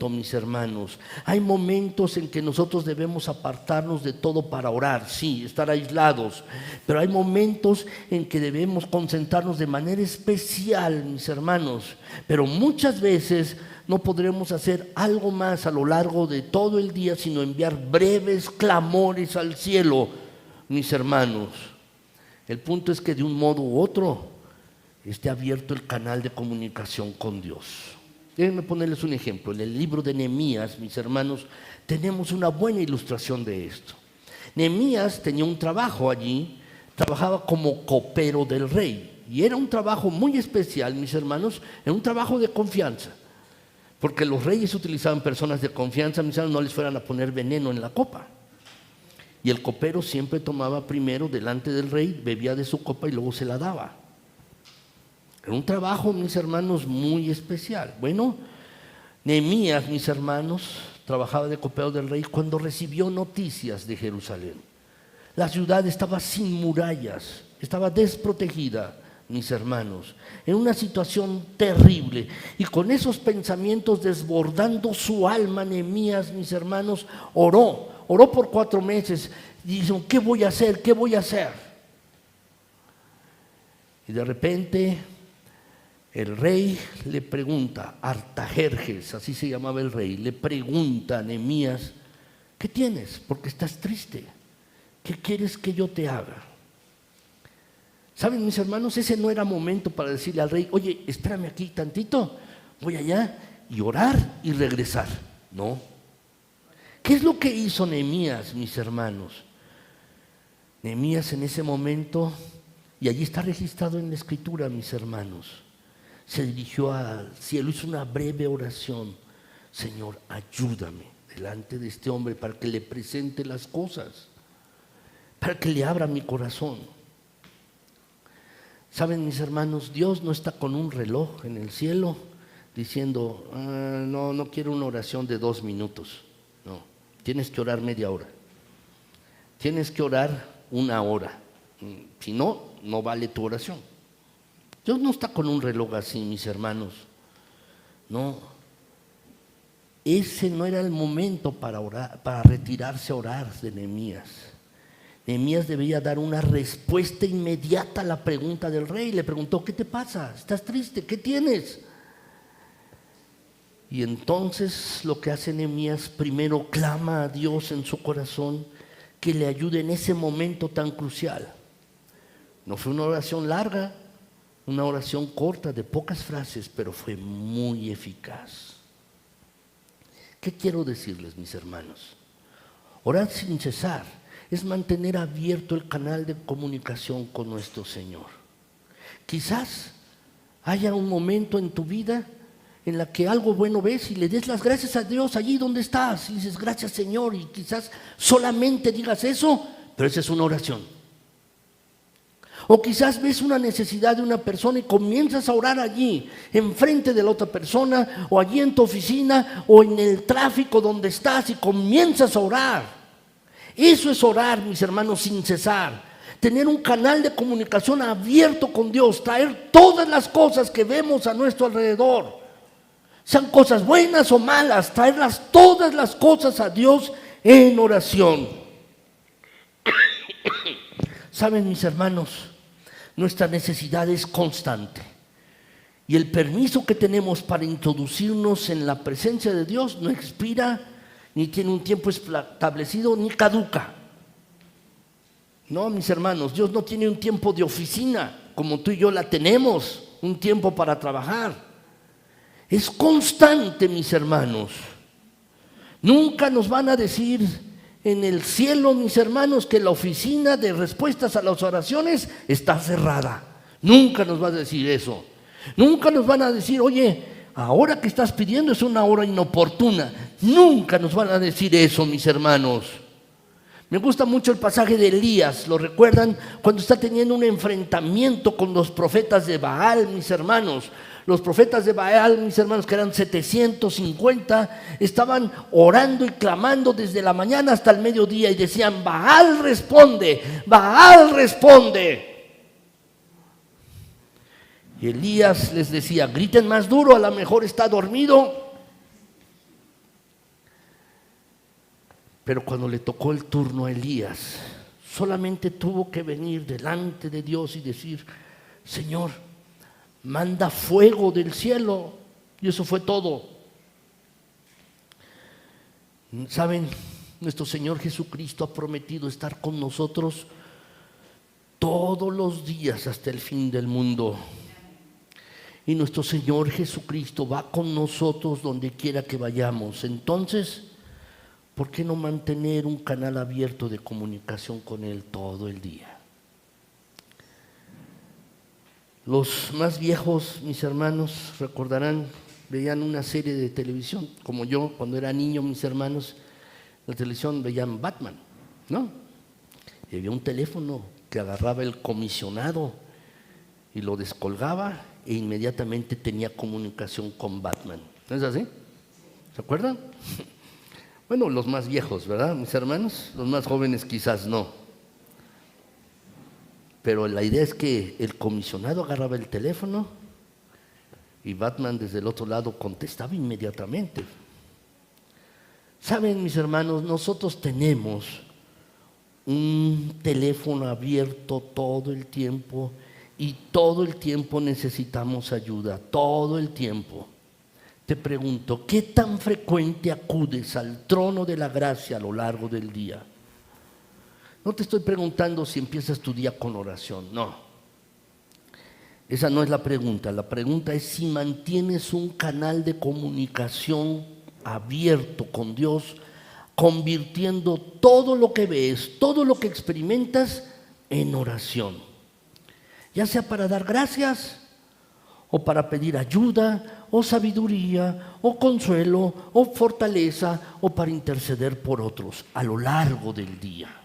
mis hermanos. Hay momentos en que nosotros debemos apartarnos de todo para orar, sí, estar aislados, pero hay momentos en que debemos concentrarnos de manera especial, mis hermanos, pero muchas veces no podremos hacer algo más a lo largo de todo el día, sino enviar breves clamores al cielo, mis hermanos. El punto es que de un modo u otro esté abierto el canal de comunicación con Dios. Déjenme ponerles un ejemplo. En el libro de Nehemías, mis hermanos, tenemos una buena ilustración de esto. Nehemías tenía un trabajo allí, trabajaba como copero del rey. Y era un trabajo muy especial, mis hermanos, era un trabajo de confianza. Porque los reyes utilizaban personas de confianza, mis hermanos, no les fueran a poner veneno en la copa. Y el copero siempre tomaba primero delante del rey, bebía de su copa y luego se la daba. Era un trabajo, mis hermanos, muy especial. Bueno, Nehemías, mis hermanos, trabajaba de copero del rey cuando recibió noticias de Jerusalén. La ciudad estaba sin murallas, estaba desprotegida, mis hermanos, en una situación terrible. Y con esos pensamientos desbordando su alma, Nehemías, mis hermanos, oró por 4 meses y dijo: ¿qué voy a hacer? ¿Qué voy a hacer? Y de repente el rey le pregunta, Artajerjes, así se llamaba el rey, le pregunta a Nehemías: ¿qué tienes? Porque estás triste. ¿Qué quieres que yo te haga? ¿Saben, mis hermanos? Ese no era momento para decirle al rey: oye, espérame aquí tantito, voy allá y orar y regresar. No. ¿Qué es lo que hizo Nehemías, mis hermanos? Nehemías en ese momento, y allí está registrado en la Escritura, mis hermanos, se dirigió al cielo, hizo una breve oración: Señor, ayúdame delante de este hombre para que le presente las cosas, para que le abra mi corazón. Saben, mis hermanos, Dios no está con un reloj en el cielo diciendo: no quiero una oración de 2 minutos. No, tienes que orar media hora. Tienes que orar 1 hora. Si no, no vale tu oración. Dios no está con un reloj así, mis hermanos. No. ese no era el momento para orar, para retirarse a orar de Nehemías. Nehemías debía dar una respuesta inmediata a la pregunta del rey. Le preguntó: ¿qué te pasa? ¿Estás triste? ¿Qué tienes? Y entonces lo que hace Nehemías, primero clama a Dios en su corazón que le ayude en ese momento tan crucial. No fue una oración larga, una oración corta de pocas frases, pero fue muy eficaz. ¿Qué quiero decirles, mis hermanos? Orar sin cesar es mantener abierto el canal de comunicación con nuestro Señor. Quizás haya un momento en tu vida en la que algo bueno ves y le des las gracias a Dios allí donde estás. Y dices: gracias, Señor. Y quizás solamente digas eso, pero esa es una oración. O quizás ves una necesidad de una persona y comienzas a orar allí, enfrente de la otra persona, o allí en tu oficina, o en el tráfico donde estás, y comienzas a orar. Eso es orar, mis hermanos, sin cesar. Tener un canal de comunicación abierto con Dios, traer todas las cosas que vemos a nuestro alrededor, sean cosas buenas o malas, traerlas todas las cosas a Dios en oración. Saben, mis hermanos, nuestra necesidad es constante, y el permiso que tenemos para introducirnos en la presencia de Dios no expira, ni tiene un tiempo establecido, ni caduca. No, mis hermanos, Dios no tiene un tiempo de oficina como tú y yo la tenemos, un tiempo para trabajar. Es constante, mis hermanos. Nunca nos van a decir en el cielo, mis hermanos, que la oficina de respuestas a las oraciones está cerrada. Nunca nos van a decir eso. Nunca nos van a decir: oye, ahora que estás pidiendo es una hora inoportuna. Nunca nos van a decir eso, mis hermanos. Me gusta mucho el pasaje de Elías. ¿Lo recuerdan? Cuando está teniendo un enfrentamiento con los profetas de Baal, mis hermanos. Los profetas de Baal, mis hermanos, que eran 750, estaban orando y clamando desde la mañana hasta el mediodía y decían: Baal responde, Baal responde. Y Elías les decía: griten más duro, a lo mejor está dormido. Pero cuando le tocó el turno a Elías, solamente tuvo que venir delante de Dios y decir: Señor, manda fuego del cielo. Y eso fue todo. ¿Saben? Nuestro Señor Jesucristo ha prometido estar con nosotros todos los días hasta el fin del mundo. Y nuestro Señor Jesucristo va con nosotros donde quiera que vayamos. Entonces, ¿por qué no mantener un canal abierto de comunicación con Él todo el día? Los más viejos, mis hermanos, recordarán, veían una serie de televisión, como yo cuando era niño, mis hermanos, en la televisión veían Batman, ¿no? Y había un teléfono que agarraba el comisionado y lo descolgaba e inmediatamente tenía comunicación con Batman. ¿No es así? ¿Se acuerdan? Bueno, los más viejos, ¿verdad, mis hermanos? Los más jóvenes quizás no. Pero la idea es que el comisionado agarraba el teléfono y Batman desde el otro lado contestaba inmediatamente. Saben, mis hermanos, nosotros tenemos un teléfono abierto todo el tiempo y todo el tiempo necesitamos ayuda, todo el tiempo. Te pregunto, ¿qué tan frecuente acudes al trono de la gracia a lo largo del día? No te estoy preguntando si empiezas tu día con oración, no. Esa no es la pregunta. La pregunta es si mantienes un canal de comunicación abierto con Dios, convirtiendo todo lo que ves, todo lo que experimentas en oración. Ya sea para dar gracias, o para pedir ayuda, o sabiduría, o consuelo, o fortaleza, o para interceder por otros a lo largo del día.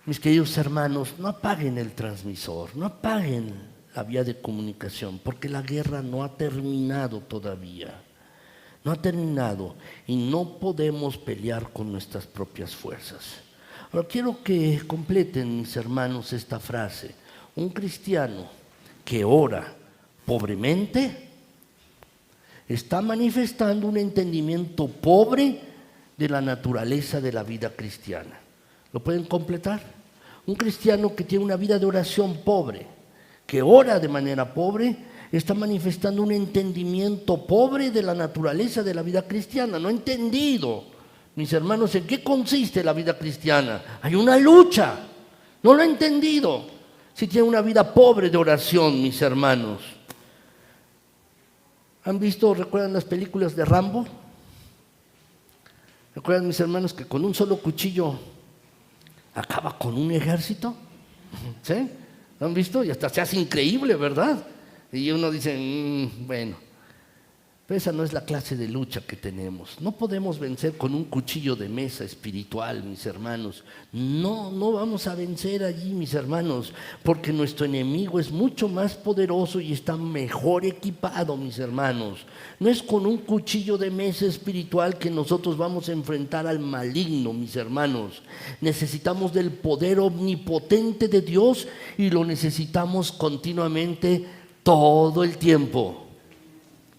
Mis queridos hermanos, no apaguen el transmisor, no apaguen la vía de comunicación, porque la guerra no ha terminado todavía. No ha terminado y no podemos pelear con nuestras propias fuerzas. Ahora quiero que completen, mis hermanos, esta frase. Un cristiano que ora pobremente está manifestando un entendimiento pobre de la naturaleza de la vida cristiana. ¿Lo pueden completar? Un cristiano que tiene una vida de oración pobre, que ora de manera pobre, está manifestando un entendimiento pobre de la naturaleza de la vida cristiana. No ha entendido, mis hermanos, en qué consiste la vida cristiana. Hay una lucha, no lo ha entendido. Si tiene una vida pobre de oración, mis hermanos. ¿Han visto, recuerdan las películas de Rambo? ¿Recuerdan, mis hermanos, que con un solo cuchillo acaba con un ejército? ¿Sí? ¿Lo han visto? Y hasta se hace increíble, ¿verdad? Y uno dice, bueno, pero esa no es la clase de lucha que tenemos. No podemos vencer con un cuchillo de mesa espiritual, mis hermanos. No vamos a vencer allí, mis hermanos, porque nuestro enemigo es mucho más poderoso y está mejor equipado, mis hermanos. No es con un cuchillo de mesa espiritual que nosotros vamos a enfrentar al maligno, mis hermanos. Necesitamos del poder omnipotente de Dios y lo necesitamos continuamente todo el tiempo.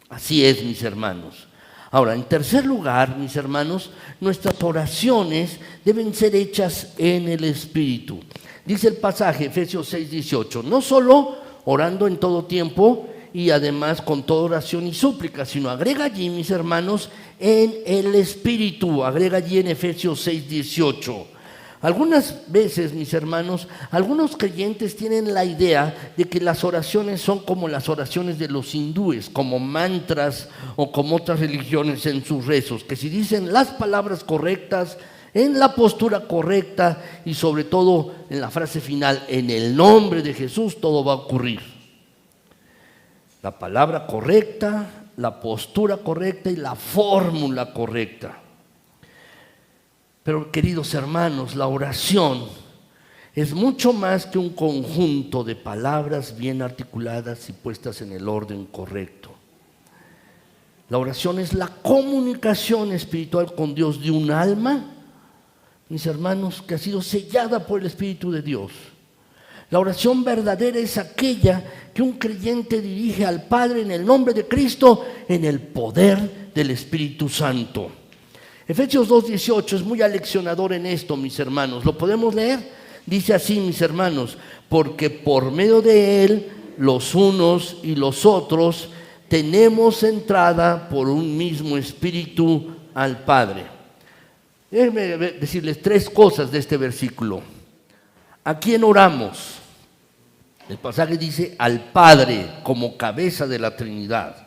Así es, mis hermanos. Ahora, en tercer lugar, mis hermanos, nuestras oraciones deben ser hechas en el Espíritu. Dice el pasaje, Efesios 6:18, no solo orando en todo tiempo y además con toda oración y súplica, sino agrega allí, mis hermanos, en el Espíritu, agrega allí en Efesios 6:18. Algunas veces, mis hermanos, algunos creyentes tienen la idea de que las oraciones son como las oraciones de los hindúes, como mantras o como otras religiones en sus rezos, que si dicen las palabras correctas, en la postura correcta y sobre todo en la frase final, en el nombre de Jesús, todo va a ocurrir. La palabra correcta, la postura correcta y la fórmula correcta. Pero, queridos hermanos, la oración es mucho más que un conjunto de palabras bien articuladas y puestas en el orden correcto. La oración es la comunicación espiritual con Dios de un alma, mis hermanos, que ha sido sellada por el Espíritu de Dios. La oración verdadera es aquella que un creyente dirige al Padre en el nombre de Cristo, en el poder del Espíritu Santo. Efesios 2:18 es muy aleccionador en esto, mis hermanos. ¿Lo podemos leer? Dice así, mis hermanos, porque por medio de Él, los unos y los otros, tenemos entrada por un mismo Espíritu al Padre. Déjenme decirles tres cosas de este versículo. ¿A quién oramos? El pasaje dice al Padre como cabeza de la Trinidad.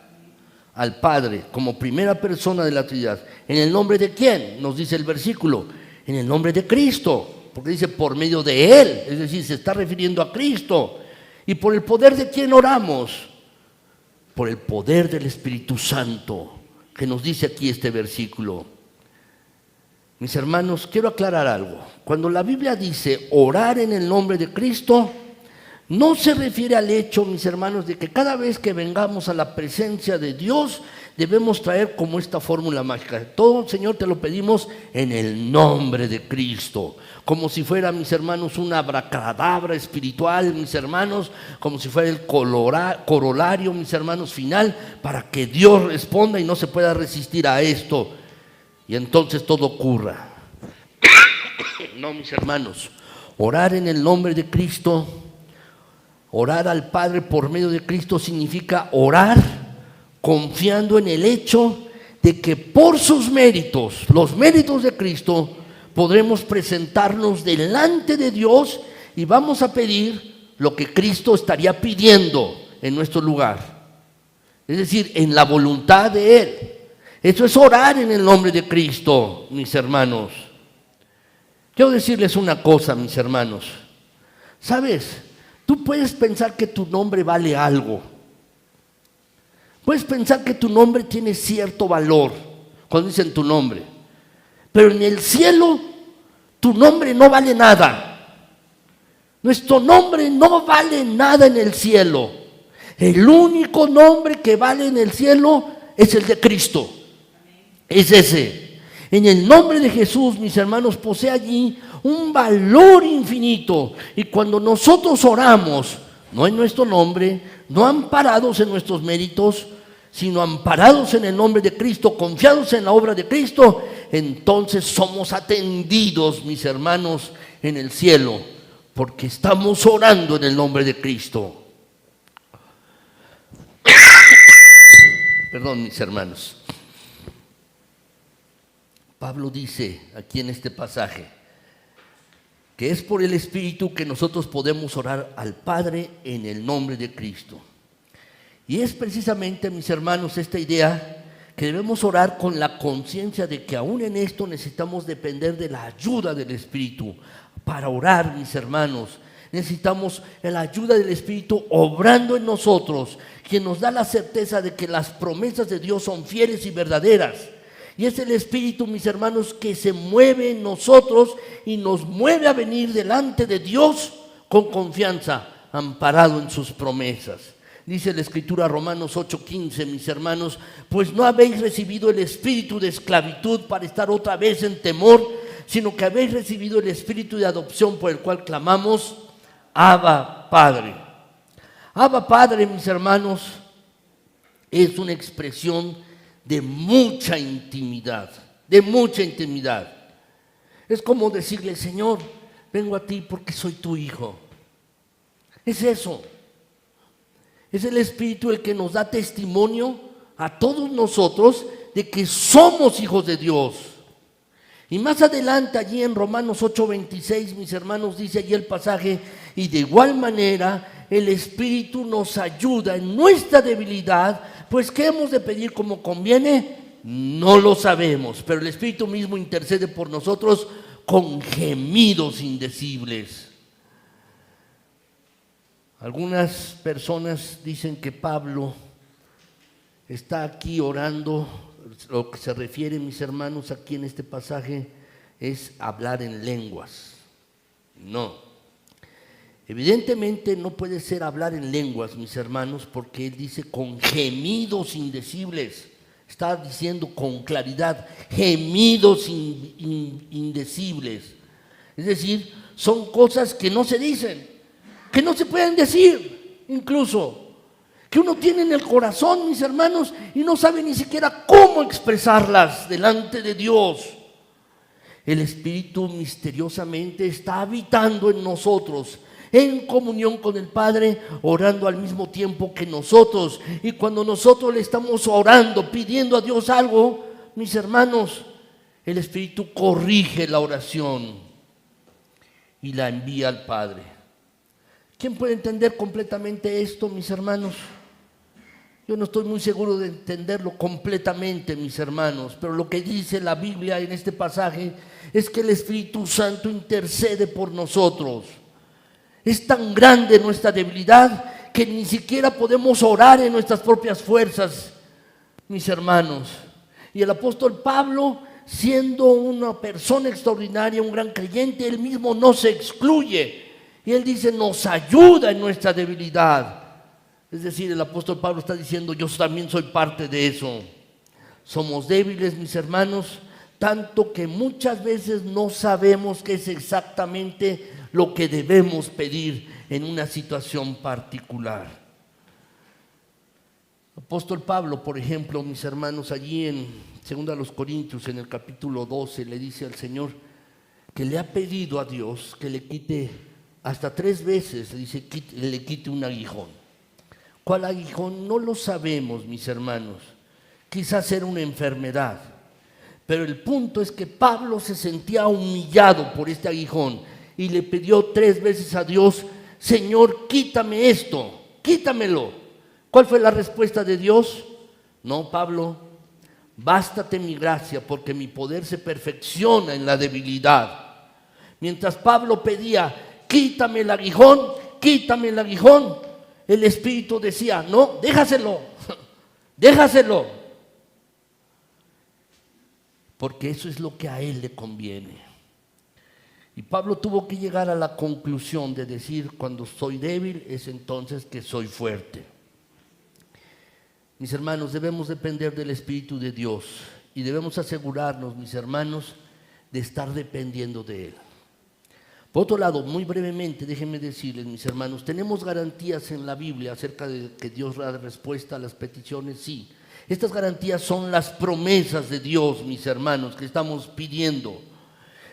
Al Padre como primera persona de la Trinidad. ¿En el nombre de quién? Nos dice el versículo. En el nombre de Cristo, porque dice por medio de Él, es decir, se está refiriendo a Cristo. ¿Y por el poder de quién oramos? Por el poder del Espíritu Santo, que nos dice aquí este versículo. Mis hermanos, quiero aclarar algo. Cuando la Biblia dice orar en el nombre de Cristo, no se refiere al hecho, mis hermanos, de que cada vez que vengamos a la presencia de Dios debemos traer como esta fórmula mágica. Todo, Señor, te lo pedimos en el nombre de Cristo. Como si fuera, mis hermanos, una abracadabra espiritual, mis hermanos, como si fuera el corolario, mis hermanos, final, para que Dios responda y no se pueda resistir a esto. Y entonces todo ocurra. No, mis hermanos, orar en el nombre de Cristo, orar al Padre por medio de Cristo significa orar confiando en el hecho de que por sus méritos, los méritos de Cristo, podremos presentarnos delante de Dios y vamos a pedir lo que Cristo estaría pidiendo en nuestro lugar. Es decir, en la voluntad de Él. Eso es orar en el nombre de Cristo, mis hermanos. Quiero decirles una cosa, mis hermanos. ¿Sabes? Tú puedes pensar que tu nombre vale algo. Puedes pensar que tu nombre tiene cierto valor cuando dicen tu nombre. Pero en el cielo, tu nombre no vale nada. Nuestro nombre no vale nada en el cielo. El único nombre que vale en el cielo es el de Cristo. Es ese. En el nombre de Jesús, mis hermanos, posee allí un valor infinito. Y cuando nosotros oramos, no en nuestro nombre, no amparados en nuestros méritos, sino amparados en el nombre de Cristo, confiados en la obra de Cristo, entonces somos atendidos, mis hermanos, en el cielo, porque estamos orando en el nombre de Cristo. Perdón, mis hermanos. Pablo dice aquí en este pasaje que es por el Espíritu que nosotros podemos orar al Padre en el nombre de Cristo. Y es precisamente, mis hermanos, esta idea que debemos orar con la conciencia de que aún en esto necesitamos depender de la ayuda del Espíritu. Para orar, mis hermanos, necesitamos la ayuda del Espíritu obrando en nosotros, quien nos da la certeza de que las promesas de Dios son fieles y verdaderas. Y es el Espíritu, mis hermanos, que se mueve en nosotros y nos mueve a venir delante de Dios con confianza, amparado en sus promesas. Dice la Escritura, Romanos 8:15, mis hermanos, pues no habéis recibido el espíritu de esclavitud para estar otra vez en temor, sino que habéis recibido el espíritu de adopción por el cual clamamos, Abba, Padre. Abba, Padre, mis hermanos, es una expresión de mucha intimidad, de mucha intimidad. Es como decirle, Señor, vengo a ti porque soy tu hijo. Es eso. Es el Espíritu el que nos da testimonio a todos nosotros de que somos hijos de Dios. Y más adelante, allí en Romanos 8:26, mis hermanos, dice allí el pasaje, y de igual manera el Espíritu nos ayuda en nuestra debilidad, pues ¿qué hemos de pedir como conviene? No lo sabemos, pero el Espíritu mismo intercede por nosotros con gemidos indecibles. Algunas personas dicen que Pablo está aquí orando, lo que se refiere, mis hermanos, aquí en este pasaje es hablar en lenguas. No. Evidentemente no puede ser hablar en lenguas, mis hermanos, porque él dice con gemidos indecibles. Está diciendo con claridad, gemidos indecibles. Es decir, son cosas que no se dicen, que no se pueden decir, incluso, que uno tiene en el corazón, mis hermanos, y no sabe ni siquiera cómo expresarlas delante de Dios. El Espíritu misteriosamente está habitando en nosotros, en comunión con el Padre, orando al mismo tiempo que nosotros. Y cuando nosotros le estamos orando, pidiendo a Dios algo, mis hermanos, el Espíritu corrige la oración y la envía al Padre. ¿Quién puede entender completamente esto, mis hermanos? Yo no estoy muy seguro de entenderlo completamente, mis hermanos, pero lo que dice la Biblia en este pasaje es que el Espíritu Santo intercede por nosotros. Es tan grande nuestra debilidad que ni siquiera podemos orar en nuestras propias fuerzas, mis hermanos. Y el apóstol Pablo, siendo una persona extraordinaria, un gran creyente, él mismo no se excluye. Y él dice, nos ayuda en nuestra debilidad. Es decir, el apóstol Pablo está diciendo, yo también soy parte de eso. Somos débiles, mis hermanos, tanto que muchas veces no sabemos qué es exactamente lo que debemos pedir en una situación particular. El apóstol Pablo, por ejemplo, mis hermanos, allí en 2 Corintios, en el capítulo 12, le dice al Señor que le ha pedido a Dios que le quite, hasta 3 veces, le quite un aguijón. ¿Cuál aguijón? No lo sabemos, mis hermanos. Quizás era una enfermedad. Pero el punto es que Pablo se sentía humillado por este aguijón y le pidió 3 veces a Dios, Señor, quítame esto, quítamelo. ¿Cuál fue la respuesta de Dios? No, Pablo, bástate mi gracia porque mi poder se perfecciona en la debilidad. Mientras Pablo pedía, quítame el aguijón, el Espíritu decía, no, déjaselo, déjaselo. Porque eso es lo que a él le conviene. Y Pablo tuvo que llegar a la conclusión de decir, cuando soy débil es entonces que soy fuerte. Mis hermanos, debemos depender del Espíritu de Dios y debemos asegurarnos, mis hermanos, de estar dependiendo de Él. Por otro lado, muy brevemente, déjenme decirles, mis hermanos, tenemos garantías en la Biblia acerca de que Dios da respuesta a las peticiones, sí. Estas garantías son las promesas de Dios, mis hermanos, que estamos pidiendo.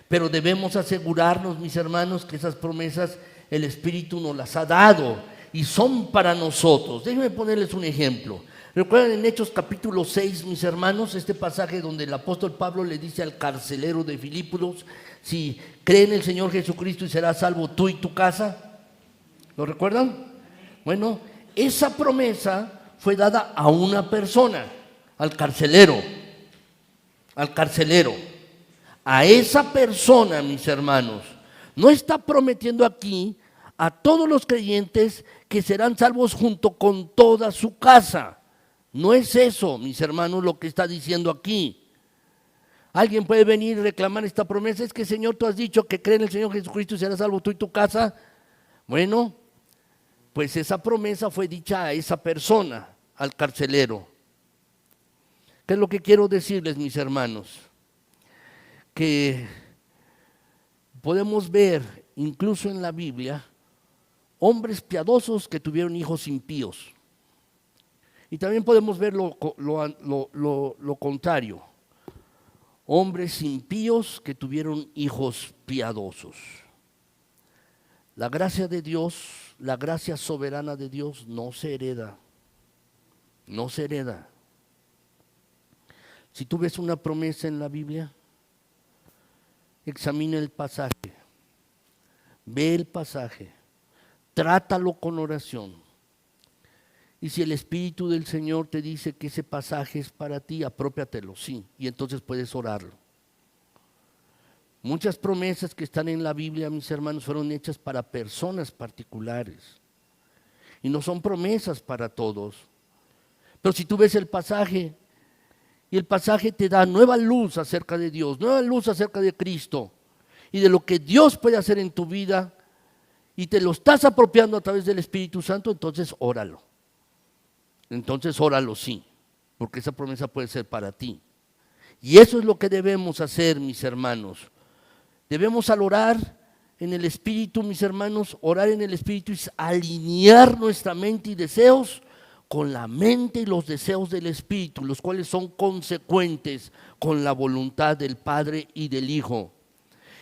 Pero debemos asegurarnos, mis hermanos, que esas promesas el Espíritu nos las ha dado y son para nosotros. Déjenme ponerles un ejemplo. ¿Recuerdan en Hechos capítulo 6, mis hermanos, este pasaje donde el apóstol Pablo le dice al carcelero de Filipos: si cree en el Señor Jesucristo y serás salvo tú y tu casa? ¿Lo recuerdan? Bueno, esa promesa fue dada a una persona, al carcelero. A esa persona, mis hermanos, no está prometiendo aquí a todos los creyentes que serán salvos junto con toda su casa. No es eso, mis hermanos, lo que está diciendo aquí. Alguien puede venir y reclamar esta promesa: es que, Señor, tú has dicho que cree en el Señor Jesucristo y serás salvo tú y tu casa. Bueno, pues esa promesa fue dicha a esa persona, al carcelero. ¿Qué es lo que quiero decirles, mis hermanos? Que podemos ver incluso en la Biblia hombres piadosos que tuvieron hijos impíos. Y también podemos ver lo contrario: hombres impíos que tuvieron hijos piadosos. La gracia de Dios, la gracia soberana de Dios no se hereda. No se hereda. Si tú ves una promesa en la Biblia, examina el pasaje, ve el pasaje, trátalo con oración. Y si el Espíritu del Señor te dice que ese pasaje es para ti, apropiatelo, sí, y entonces puedes orarlo. Muchas promesas que están en la Biblia, mis hermanos, fueron hechas para personas particulares. Y no son promesas para todos. Pero si tú ves el pasaje, y el pasaje te da nueva luz acerca de Dios, nueva luz acerca de Cristo, y de lo que Dios puede hacer en tu vida, y te lo estás apropiando a través del Espíritu Santo, entonces óralo. Entonces óralo, sí, porque esa promesa puede ser para ti. Y eso es lo que debemos hacer, mis hermanos. Debemos al orar en el Espíritu, mis hermanos, orar en el Espíritu es alinear nuestra mente y deseos con la mente y los deseos del Espíritu, los cuales son consecuentes con la voluntad del Padre y del Hijo.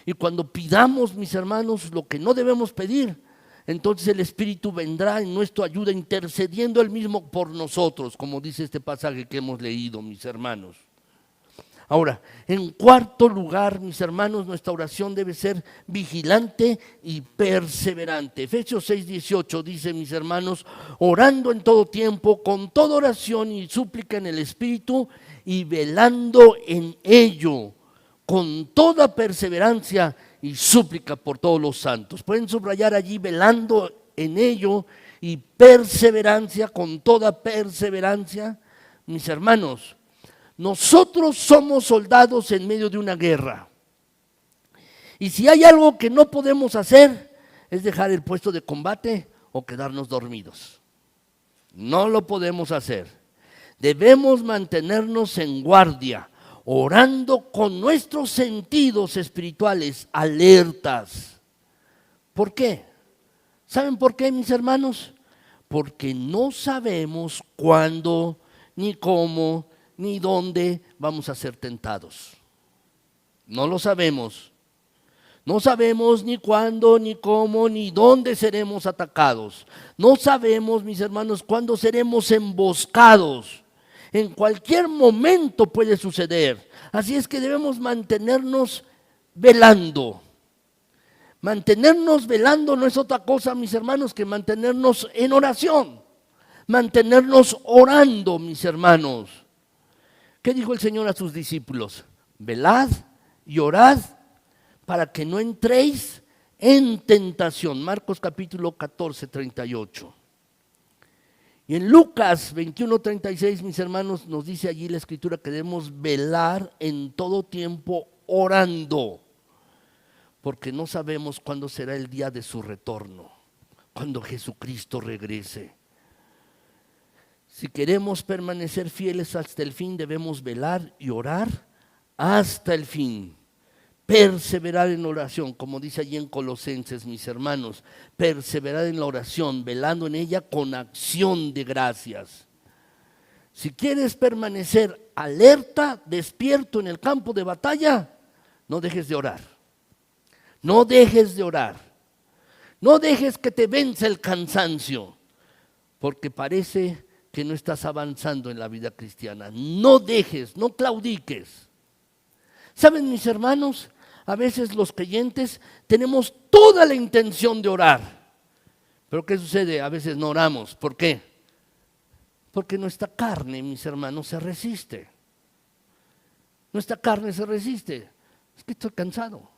Y cuando pidamos, mis hermanos, lo que no debemos pedir, entonces el Espíritu vendrá en nuestra ayuda, intercediendo Él mismo por nosotros, como dice este pasaje que hemos leído, mis hermanos. Ahora, en cuarto lugar, mis hermanos, nuestra oración debe ser vigilante y perseverante. Efesios 6:18 dice, mis hermanos: orando en todo tiempo, con toda oración y súplica en el Espíritu, y velando en ello, con toda perseverancia y súplica por todos los santos. Pueden subrayar allí: velando en ello y perseverancia, con toda perseverancia. Mis hermanos, nosotros somos soldados en medio de una guerra. Y si hay algo que no podemos hacer, es dejar el puesto de combate o quedarnos dormidos. No lo podemos hacer. Debemos mantenernos en guardia, orando con nuestros sentidos espirituales alertas. ¿Por qué? ¿Saben por qué, mis hermanos? Porque no sabemos cuándo, ni cómo, ni dónde vamos a ser tentados. No lo sabemos. No sabemos ni cuándo, ni cómo, ni dónde seremos atacados. No sabemos, mis hermanos, cuándo seremos emboscados. En cualquier momento puede suceder. Así es que debemos mantenernos velando. Mantenernos velando no es otra cosa, mis hermanos, que mantenernos en oración. Mantenernos orando, mis hermanos. ¿Qué dijo el Señor a sus discípulos? Velad y orad para que no entréis en tentación. Marcos capítulo 14, 38. Y en Lucas 21, 36, mis hermanos, nos dice allí la Escritura que debemos velar en todo tiempo orando, porque no sabemos cuándo será el día de su retorno, cuando Jesucristo regrese. Si queremos permanecer fieles hasta el fin, debemos velar y orar hasta el fin. Perseverar en oración, como dice allí en Colosenses, mis hermanos. Perseverar en la oración, velando en ella con acción de gracias. Si quieres permanecer alerta, despierto en el campo de batalla, no dejes de orar. No dejes de orar. No dejes que te vence el cansancio, porque parece que no estás avanzando en la vida cristiana. No dejes, no claudiques. ¿Saben, mis hermanos? A veces los creyentes tenemos toda la intención de orar. Pero ¿qué sucede? A veces no oramos. ¿Por qué? Porque nuestra carne, mis hermanos, se resiste. Nuestra carne se resiste. Es que estoy cansado.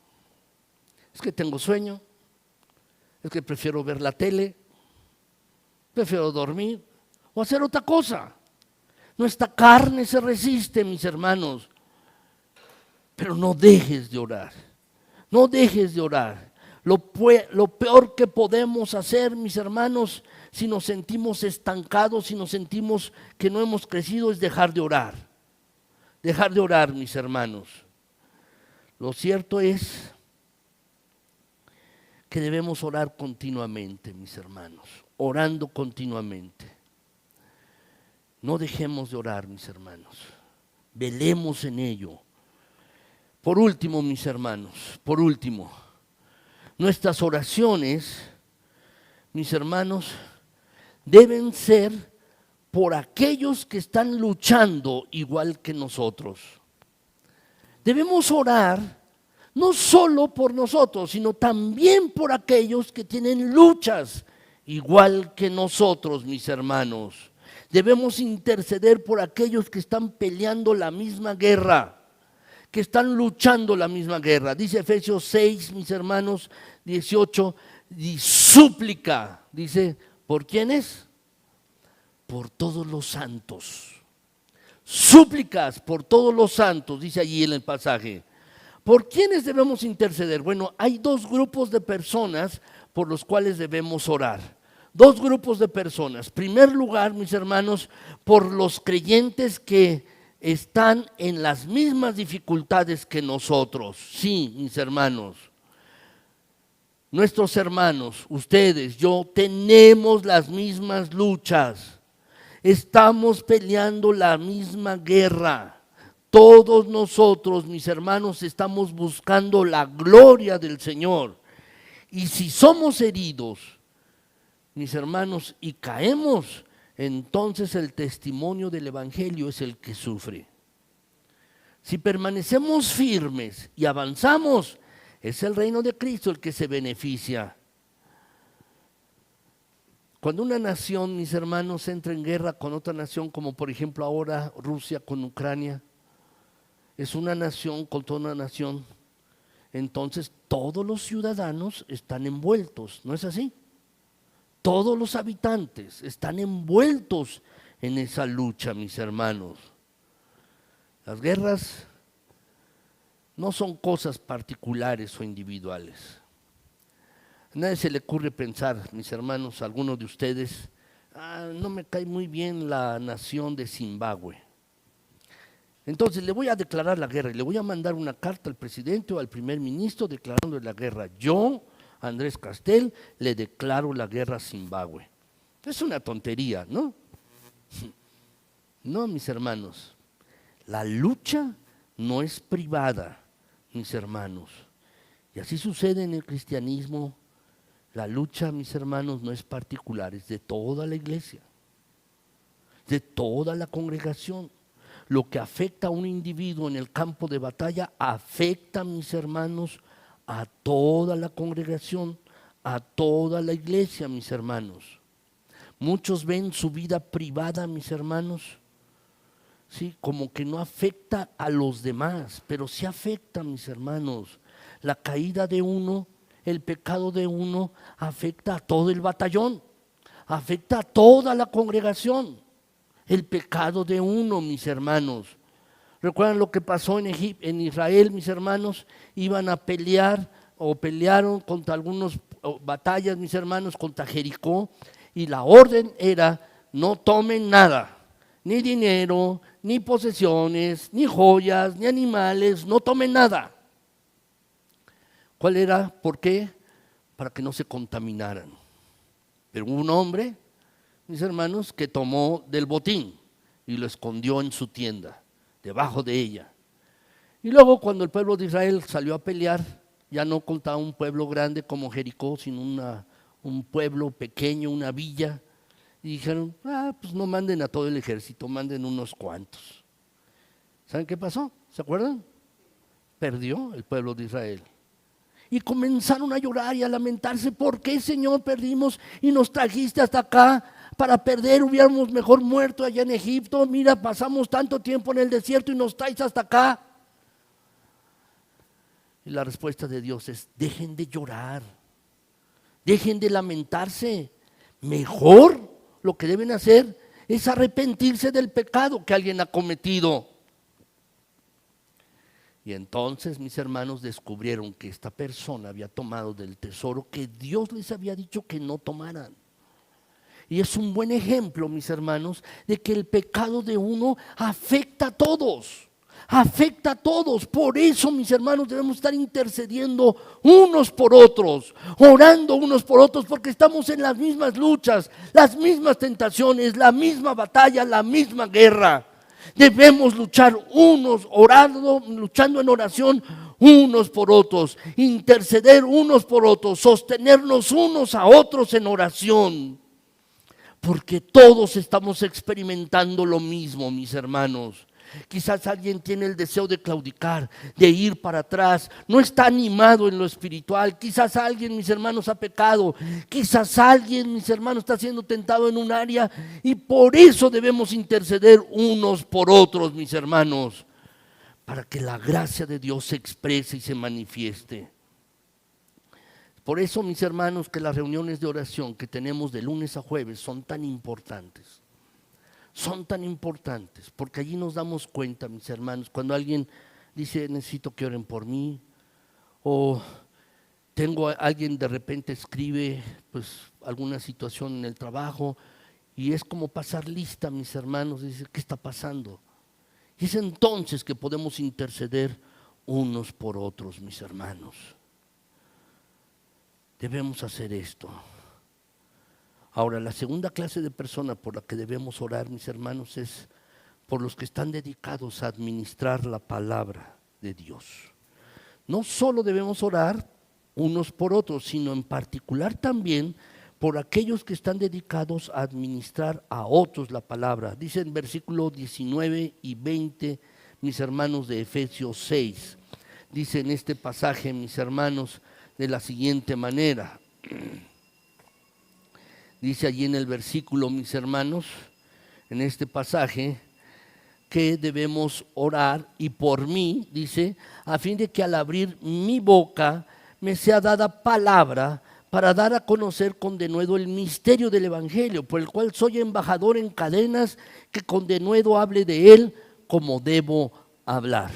Es que tengo sueño. Es que prefiero ver la tele. Prefiero dormir o hacer otra cosa. Nuestra carne se resiste, mis hermanos. Pero no dejes de orar. No dejes de orar. Lo peor que podemos hacer, mis hermanos, si nos sentimos estancados, si nos sentimos que no hemos crecido, es dejar de orar. Dejar de orar, mis hermanos. Lo cierto es que debemos orar continuamente, mis hermanos. Orando continuamente. No dejemos de orar, mis hermanos. Velemos en ello. Por último, mis hermanos, por último, nuestras oraciones, mis hermanos, deben ser por aquellos que están luchando igual que nosotros. Debemos orar no solo por nosotros, sino también por aquellos que tienen luchas igual que nosotros, mis hermanos. Debemos interceder por aquellos que están peleando la misma guerra, que están luchando la misma guerra. Dice Efesios 6, mis hermanos, 18, y súplica, dice, ¿por quiénes? Por todos los santos. Súplicas por todos los santos, dice allí en el pasaje. ¿Por quiénes debemos interceder? Bueno, hay dos grupos de personas por los cuales debemos orar. Dos grupos de personas. En primer lugar, mis hermanos, por los creyentes que están en las mismas dificultades que nosotros. Sí, mis hermanos. Nuestros hermanos, ustedes, yo, tenemos las mismas luchas. Estamos peleando la misma guerra. Todos nosotros, mis hermanos, estamos buscando la gloria del Señor. Y si somos heridos, mis hermanos, y caemos, entonces el testimonio del Evangelio es el que sufre. Si permanecemos firmes y avanzamos, es el reino de Cristo el que se beneficia. Cuando una nación, mis hermanos, entra en guerra con otra nación, como por ejemplo ahora Rusia con Ucrania, es una nación contra una nación, entonces todos los ciudadanos están envueltos, ¿no es así? Todos los habitantes están envueltos en esa lucha, mis hermanos. Las guerras no son cosas particulares o individuales. A nadie se le ocurre pensar, mis hermanos, algunos de ustedes, no me cae muy bien la nación de Zimbabue. Entonces le voy a declarar la guerra y le voy a mandar una carta al presidente o al primer ministro declarando la guerra. Yo, Andrés Castel, le declaro la guerra a Zimbabue. Es una tontería, ¿no? No, mis hermanos, la lucha no es privada, mis hermanos. Y así sucede en el cristianismo. La lucha, mis hermanos, no es particular, es de toda la iglesia, de toda la congregación. Lo que afecta a un individuo en el campo de batalla afecta, mis hermanos, a toda la congregación, a toda la iglesia, mis hermanos. Muchos ven su vida privada, mis hermanos, sí, como que no afecta a los demás, pero sí afecta, mis hermanos. La caída de uno, el pecado de uno, afecta a todo el batallón, afecta a toda la congregación. El pecado de uno, mis hermanos. ¿Recuerdan lo que pasó en Israel, mis hermanos? Iban a pelear o pelearon contra algunas batallas, mis hermanos, contra Jericó. Y la orden era, no tomen nada, ni dinero, ni posesiones, ni joyas, ni animales, no tomen nada. ¿Cuál era? ¿Por qué? Para que no se contaminaran. Pero hubo un hombre, mis hermanos, que tomó del botín y lo escondió en su tienda, debajo de ella. Y luego cuando el pueblo de Israel salió a pelear, ya no contaba un pueblo grande como Jericó, sino un pueblo pequeño, una villa. Y dijeron, pues no manden a todo el ejército, manden unos cuantos. ¿Saben qué pasó? ¿Se acuerdan? Perdió el pueblo de Israel. Y comenzaron a llorar y a lamentarse. ¿Por qué, Señor, perdimos y nos trajiste hasta acá para perder? Hubiéramos mejor muerto allá en Egipto. Mira, pasamos tanto tiempo en el desierto y nos traes hasta acá. Y la respuesta de Dios es, dejen de llorar, dejen de lamentarse. Mejor lo que deben hacer es arrepentirse del pecado que alguien ha cometido. Y entonces mis hermanos descubrieron que esta persona había tomado del tesoro que Dios les había dicho que no tomaran. Y es un buen ejemplo, mis hermanos, de que el pecado de uno afecta a todos. Afecta a todos. Por eso, mis hermanos, debemos estar intercediendo unos por otros, orando unos por otros, porque estamos en las mismas luchas, las mismas tentaciones, la misma batalla, la misma guerra. Debemos luchar unos, orando, luchando en oración unos por otros, interceder unos por otros, sostenernos unos a otros en oración, porque todos estamos experimentando lo mismo, mis hermanos. Quizás alguien tiene el deseo de claudicar, de ir para atrás, no está animado en lo espiritual. Quizás alguien, mis hermanos, ha pecado. Quizás alguien, mis hermanos, está siendo tentado en un área y por eso debemos interceder unos por otros, mis hermanos, para que la gracia de Dios se exprese y se manifieste. Por eso, mis hermanos, que las reuniones de oración que tenemos de lunes a jueves son tan importantes. Son tan importantes, porque allí nos damos cuenta, mis hermanos, cuando alguien dice, necesito que oren por mí, o alguien de repente escribe pues alguna situación en el trabajo, y es como pasar lista, mis hermanos, y dice, ¿qué está pasando? Y es entonces que podemos interceder unos por otros, mis hermanos. Debemos hacer esto. Ahora, la segunda clase de persona por la que debemos orar, mis hermanos, es por los que están dedicados a administrar la palabra de Dios. No solo debemos orar unos por otros, sino en particular también por aquellos que están dedicados a administrar a otros la palabra. Dice en versículos 19 y 20, mis hermanos, de Efesios 6. Dice en este pasaje, mis hermanos, de la siguiente manera. Dice allí en el versículo, mis hermanos, en este pasaje, que debemos orar y por mí, dice, a fin de que al abrir mi boca me sea dada palabra para dar a conocer con denuedo el misterio del Evangelio, por el cual soy embajador en cadenas, que con denuedo hable de él como debo hablar.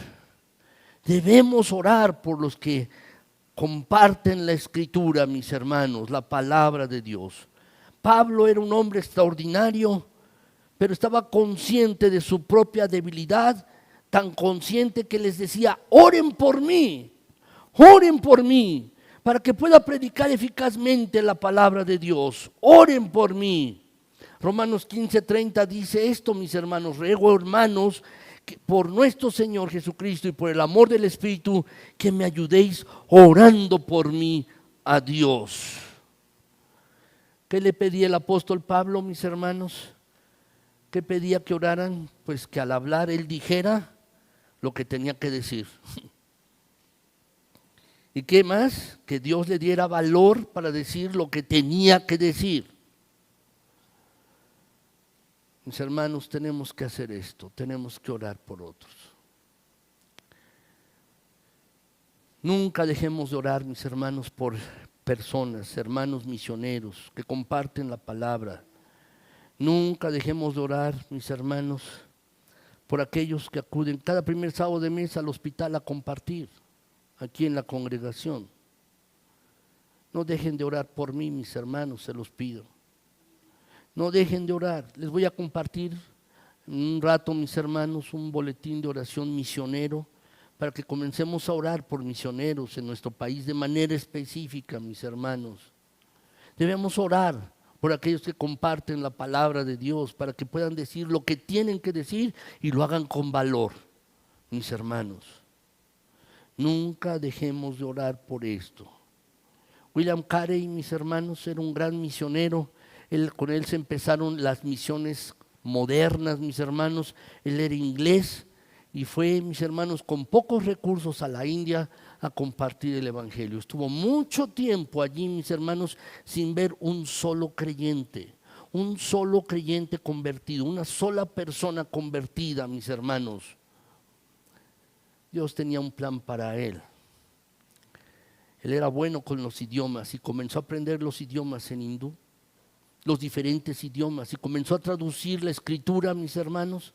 Debemos orar por los que comparten la Escritura, mis hermanos, la palabra de Dios. Pablo era un hombre extraordinario, pero estaba consciente de su propia debilidad, tan consciente que les decía, oren por mí, para que pueda predicar eficazmente la palabra de Dios, oren por mí. Romanos 15:30 dice esto, mis hermanos, ruego, hermanos, que por nuestro Señor Jesucristo y por el amor del Espíritu, que me ayudéis orando por mí a Dios. ¿Qué le pedía el apóstol Pablo, mis hermanos? ¿Qué pedía que oraran? Pues que al hablar él dijera lo que tenía que decir. ¿Y qué más? Que Dios le diera valor para decir lo que tenía que decir. Mis hermanos, tenemos que hacer esto, tenemos que orar por otros. Nunca dejemos de orar, mis hermanos, por personas, hermanos misioneros que comparten la palabra. Nunca dejemos de orar, mis hermanos, por aquellos que acuden cada primer sábado de mes al hospital a compartir aquí en la congregación. No dejen de orar por mí, mis hermanos, se los pido. No dejen de orar. Les voy a compartir en un rato, mis hermanos, un boletín de oración misionero para que comencemos a orar por misioneros en nuestro país de manera específica, mis hermanos. Debemos orar por aquellos que comparten la palabra de Dios, para que puedan decir lo que tienen que decir y lo hagan con valor, mis hermanos. Nunca dejemos de orar por esto. William Carey, mis hermanos, era un gran misionero. Con él se empezaron las misiones modernas, mis hermanos. Él era inglés y fue, mis hermanos, con pocos recursos a la India a compartir el evangelio. Estuvo mucho tiempo allí, mis hermanos, sin ver un solo creyente convertido, una sola persona convertida, mis hermanos. Dios tenía un plan para él. Él era bueno con los idiomas y comenzó a aprender los idiomas en hindú, los diferentes idiomas, y comenzó a traducir la escritura, mis hermanos,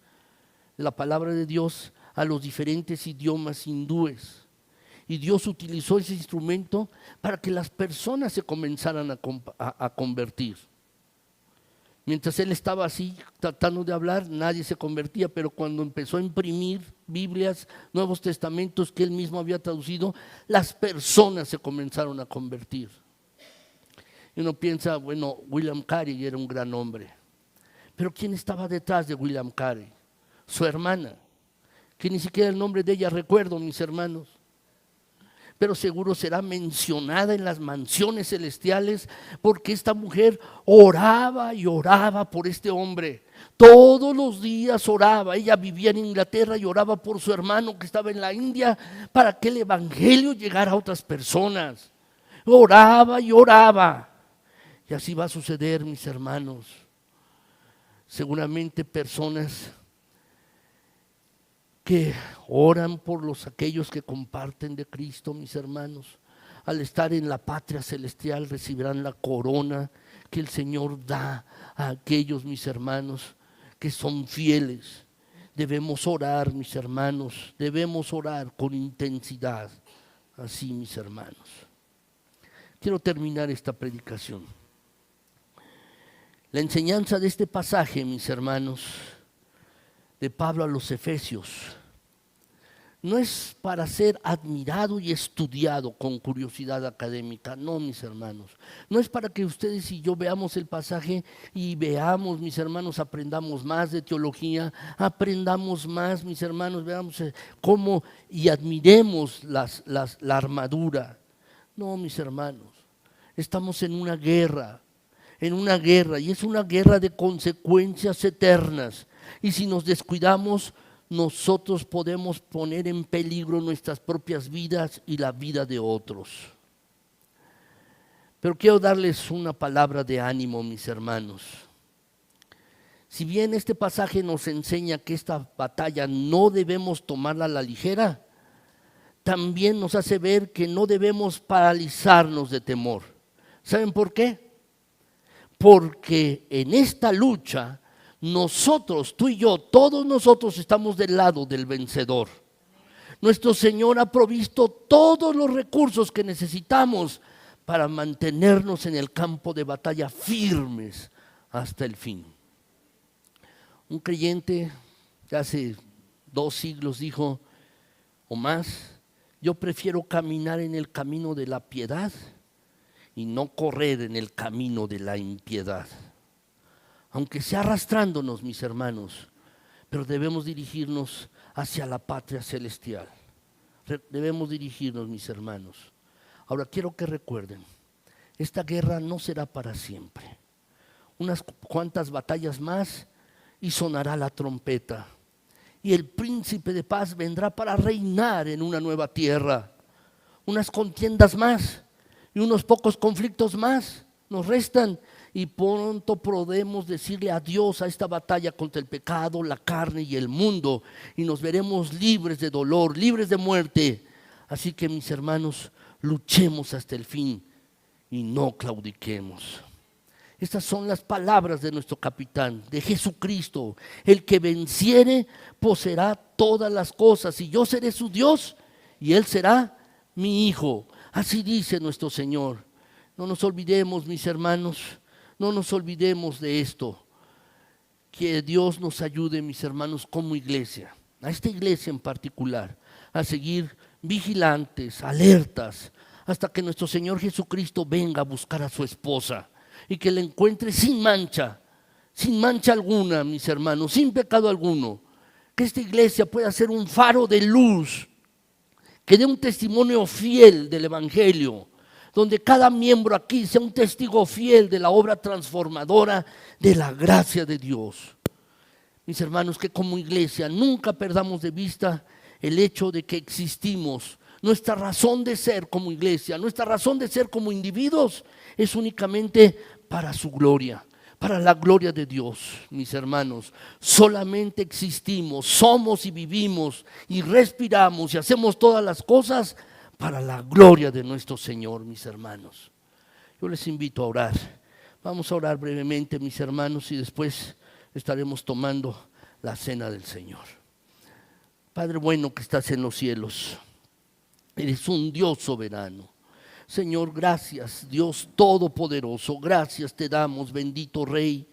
la palabra de Dios a los diferentes idiomas hindúes. Y Dios utilizó ese instrumento para que las personas se comenzaran a convertir. Mientras él estaba así tratando de hablar, nadie se convertía, pero cuando empezó a imprimir Biblias, Nuevos Testamentos que él mismo había traducido, las personas se comenzaron a convertir. Y uno piensa, bueno, William Carey era un gran hombre, pero ¿quién estaba detrás de William Carey? Su hermana, que ni siquiera el nombre de ella recuerdo, mis hermanos, pero seguro será mencionada en las mansiones celestiales, porque esta mujer oraba y oraba por este hombre. Todos los días oraba. Ella vivía en Inglaterra y oraba por su hermano que estaba en la India, para que el evangelio llegara a otras personas. Oraba y oraba. Y así va a suceder, mis hermanos. Seguramente personas que oran por aquellos que comparten de Cristo, mis hermanos, al estar en la patria celestial recibirán la corona que el Señor da a aquellos, mis hermanos, que son fieles. Debemos orar, mis hermanos, debemos orar con intensidad, así, mis hermanos. Quiero terminar esta predicación. La enseñanza de este pasaje, mis hermanos, de Pablo a los Efesios, no es para ser admirado y estudiado con curiosidad académica, no, mis hermanos. No es para que ustedes y yo veamos el pasaje y veamos, mis hermanos, aprendamos más de teología, aprendamos más, mis hermanos, veamos cómo y admiremos la armadura. No, mis hermanos, estamos en una guerra, y es una guerra de consecuencias eternas. Y si nos descuidamos, nosotros podemos poner en peligro nuestras propias vidas y la vida de otros. Pero quiero darles una palabra de ánimo, mis hermanos. Si bien este pasaje nos enseña que esta batalla no debemos tomarla a la ligera, también nos hace ver que no debemos paralizarnos de temor. ¿Saben por qué? Porque en esta lucha nosotros, tú y yo, todos nosotros estamos del lado del vencedor. Nuestro Señor ha provisto todos los recursos que necesitamos para mantenernos en el campo de batalla firmes hasta el fin. Un creyente que hace 2 siglos dijo, o más, yo prefiero caminar en el camino de la piedad y no correr en el camino de la impiedad. Aunque sea arrastrándonos, mis hermanos, pero debemos dirigirnos hacia la patria celestial. Debemos dirigirnos, mis hermanos. Ahora quiero que recuerden, esta guerra no será para siempre. Unas cuantas batallas más y sonará la trompeta. Y el príncipe de paz vendrá para reinar en una nueva tierra. Unas contiendas más y unos pocos conflictos más nos restan. Y pronto podemos decirle adiós a esta batalla contra el pecado, la carne y el mundo. Y nos veremos libres de dolor, libres de muerte. Así que, mis hermanos, luchemos hasta el fin y no claudiquemos. Estas son las palabras de nuestro capitán, de Jesucristo. El que venciere poseerá todas las cosas y yo seré su Dios y él será mi hijo. Así dice nuestro Señor. No nos olvidemos, mis hermanos, no nos olvidemos de esto. Que Dios nos ayude, mis hermanos, como iglesia, a esta iglesia en particular, a seguir vigilantes, alertas, hasta que nuestro Señor Jesucristo venga a buscar a su esposa. y que la encuentre sin mancha alguna, mis hermanos, sin pecado alguno. Que esta iglesia pueda ser un faro de luz, que dé un testimonio fiel del Evangelio, donde cada miembro aquí sea un testigo fiel de la obra transformadora de la gracia de Dios. Mis hermanos, que como iglesia nunca perdamos de vista el hecho de que existimos. Nuestra razón de ser como iglesia, nuestra razón de ser como individuos es únicamente para su gloria, para la gloria de Dios, mis hermanos. Solamente existimos, somos y vivimos y respiramos y hacemos todas las cosas para la gloria de nuestro Señor, mis hermanos. Yo les invito a orar. Vamos a orar brevemente, mis hermanos, y después estaremos tomando la cena del Señor. Padre bueno que estás en los cielos, eres un Dios soberano. Señor, gracias, Dios todopoderoso, gracias te damos, bendito Rey.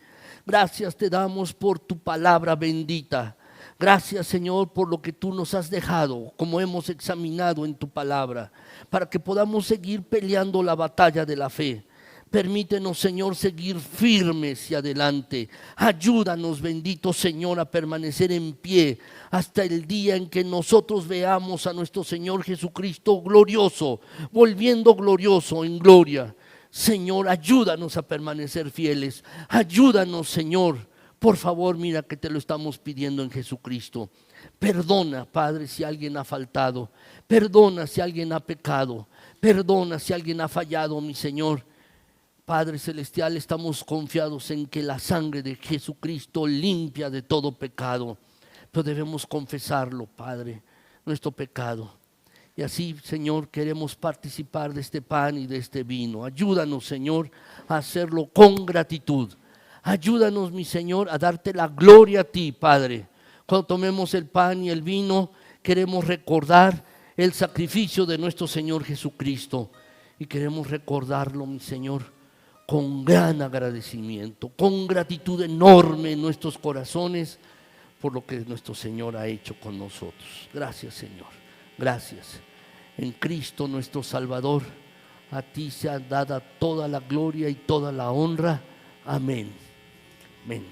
Gracias te damos por tu palabra bendita. Gracias, Señor, por lo que tú nos has dejado, como hemos examinado en tu palabra, para que podamos seguir peleando la batalla de la fe. Permítenos, Señor, seguir firmes y adelante. Ayúdanos, bendito Señor, a permanecer en pie hasta el día en que nosotros veamos a nuestro Señor Jesucristo glorioso, volviendo glorioso en gloria. Señor, ayúdanos a permanecer fieles. Ayúdanos, Señor. Por favor, mira que te lo estamos pidiendo en Jesucristo. Perdona, Padre, si alguien ha faltado. Perdona si alguien ha pecado. Perdona si alguien ha fallado, mi Señor. Padre Celestial, estamos confiados en que la sangre de Jesucristo limpia de todo pecado. Pero debemos confesarlo, Padre, nuestro pecado. Y así, Señor, queremos participar de este pan y de este vino. Ayúdanos, Señor, a hacerlo con gratitud. Ayúdanos, mi Señor, a darte la gloria a ti, Padre. Cuando tomemos el pan y el vino, queremos recordar el sacrificio de nuestro Señor Jesucristo. Y queremos recordarlo, mi Señor, con gran agradecimiento, con gratitud enorme en nuestros corazones por lo que nuestro Señor ha hecho con nosotros. Gracias, Señor. Gracias. En Cristo nuestro Salvador, a ti sea dada toda la gloria y toda la honra. Amén. Amén.